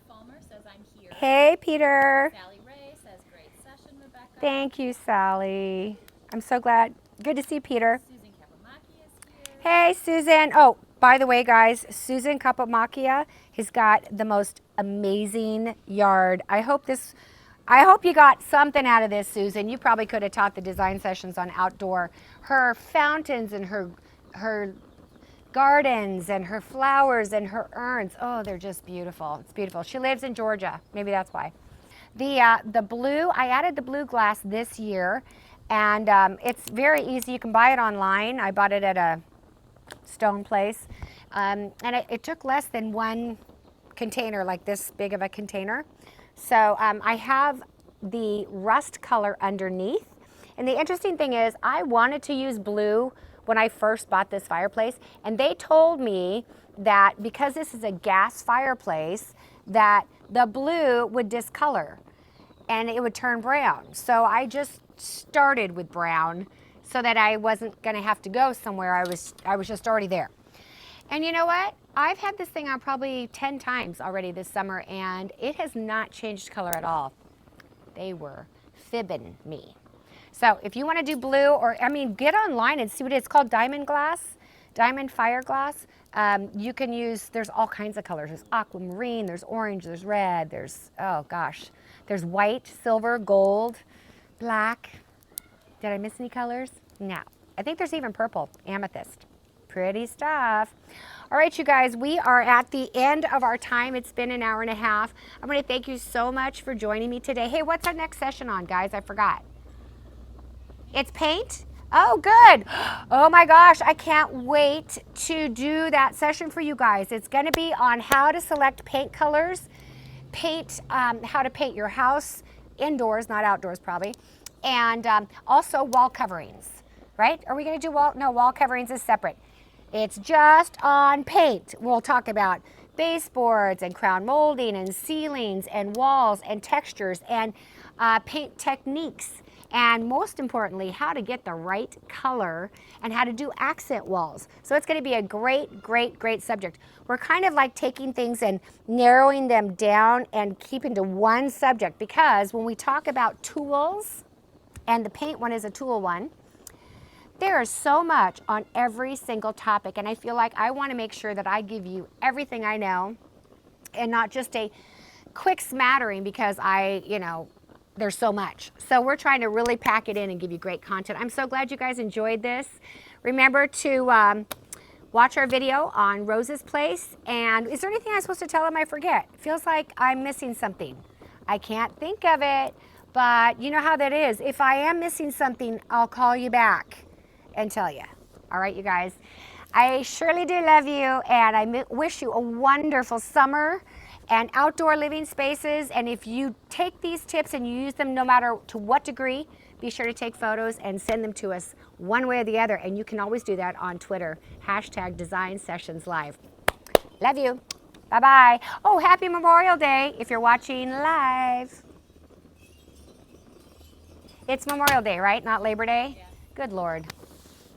Fulmer says I'm here. Hey, Peter. Sally Ray says great session, Rebecca. Thank you, Sally. I'm so glad. Good to see Peter. Susan Kapamaki is here. Hey, Susan. Oh, by the way, guys, Susan Kapamaki has got the most amazing yard. I hope you got something out of this, Susan. You probably could have taught the design sessions on outdoor. Her fountains and her gardens and her flowers and her urns. Oh, they're just beautiful. It's beautiful. She lives in Georgia. Maybe that's why. The blue, I added the blue glass this year, and it's very easy. You can buy it online. I bought it at a stone place, and it took less than one container, like this big of a container. So I have the rust color underneath. And the interesting thing is, I wanted to use blue when I first bought this fireplace, and they told me that because this is a gas fireplace, that the blue would discolor and it would turn brown. So I just started with brown so that I wasn't gonna have to go somewhere. I was just already there. And you know what? I've had this thing on probably 10 times already this summer, and it has not changed color at all. They were fibbing me. So if you want to do blue, or I mean, get online and see what it's called. Diamond glass, diamond fire glass. You can use, there's all kinds of colors. There's aquamarine, there's orange, there's red, there's, oh gosh, there's white, silver, gold, black. Did I miss any colors? No. I think there's even purple, amethyst. Pretty stuff. All right, you guys, we are at the end of our time. It's been an hour and a half. I want to thank you so much for joining me today. Hey, what's our next session on, guys? I forgot. It's paint? Oh, good. Oh my gosh, I can't wait to do that session for you guys. It's going to be on how to select paint colors, how to paint your house indoors, not outdoors probably, and also wall coverings, right? Are we going to do wall coverings is separate. It's just on paint. We'll talk about baseboards and crown molding and ceilings and walls and textures and paint techniques. And most importantly, how to get the right color and how to do accent walls. So it's going to be a great, great, great subject. We're kind of like taking things and narrowing them down and keeping to one subject, because when we talk about tools, and the paint one is a tool one, there is so much on every single topic, and I feel like I want to make sure that I give you everything I know and not just a quick smattering, because there's so much. So we're trying to really pack it in and give you great content. I'm so glad you guys enjoyed this. Remember to watch our video on Rose's Place. And is there anything I'm supposed to tell them I forget? It feels like I'm missing something. I can't think of it, but you know how that is. If I am missing something, I'll call you back and tell you. All right, you guys. I surely do love you, and I wish you a wonderful summer and outdoor living spaces. And if you take these tips and you use them no matter to what degree, be sure to take photos and send them to us one way or the other. And you can always do that on Twitter, #DesignSessionsLive. Love you. Bye-bye. Oh, happy Memorial Day if you're watching live. It's Memorial Day, right? Not Labor Day? Yeah. Good Lord.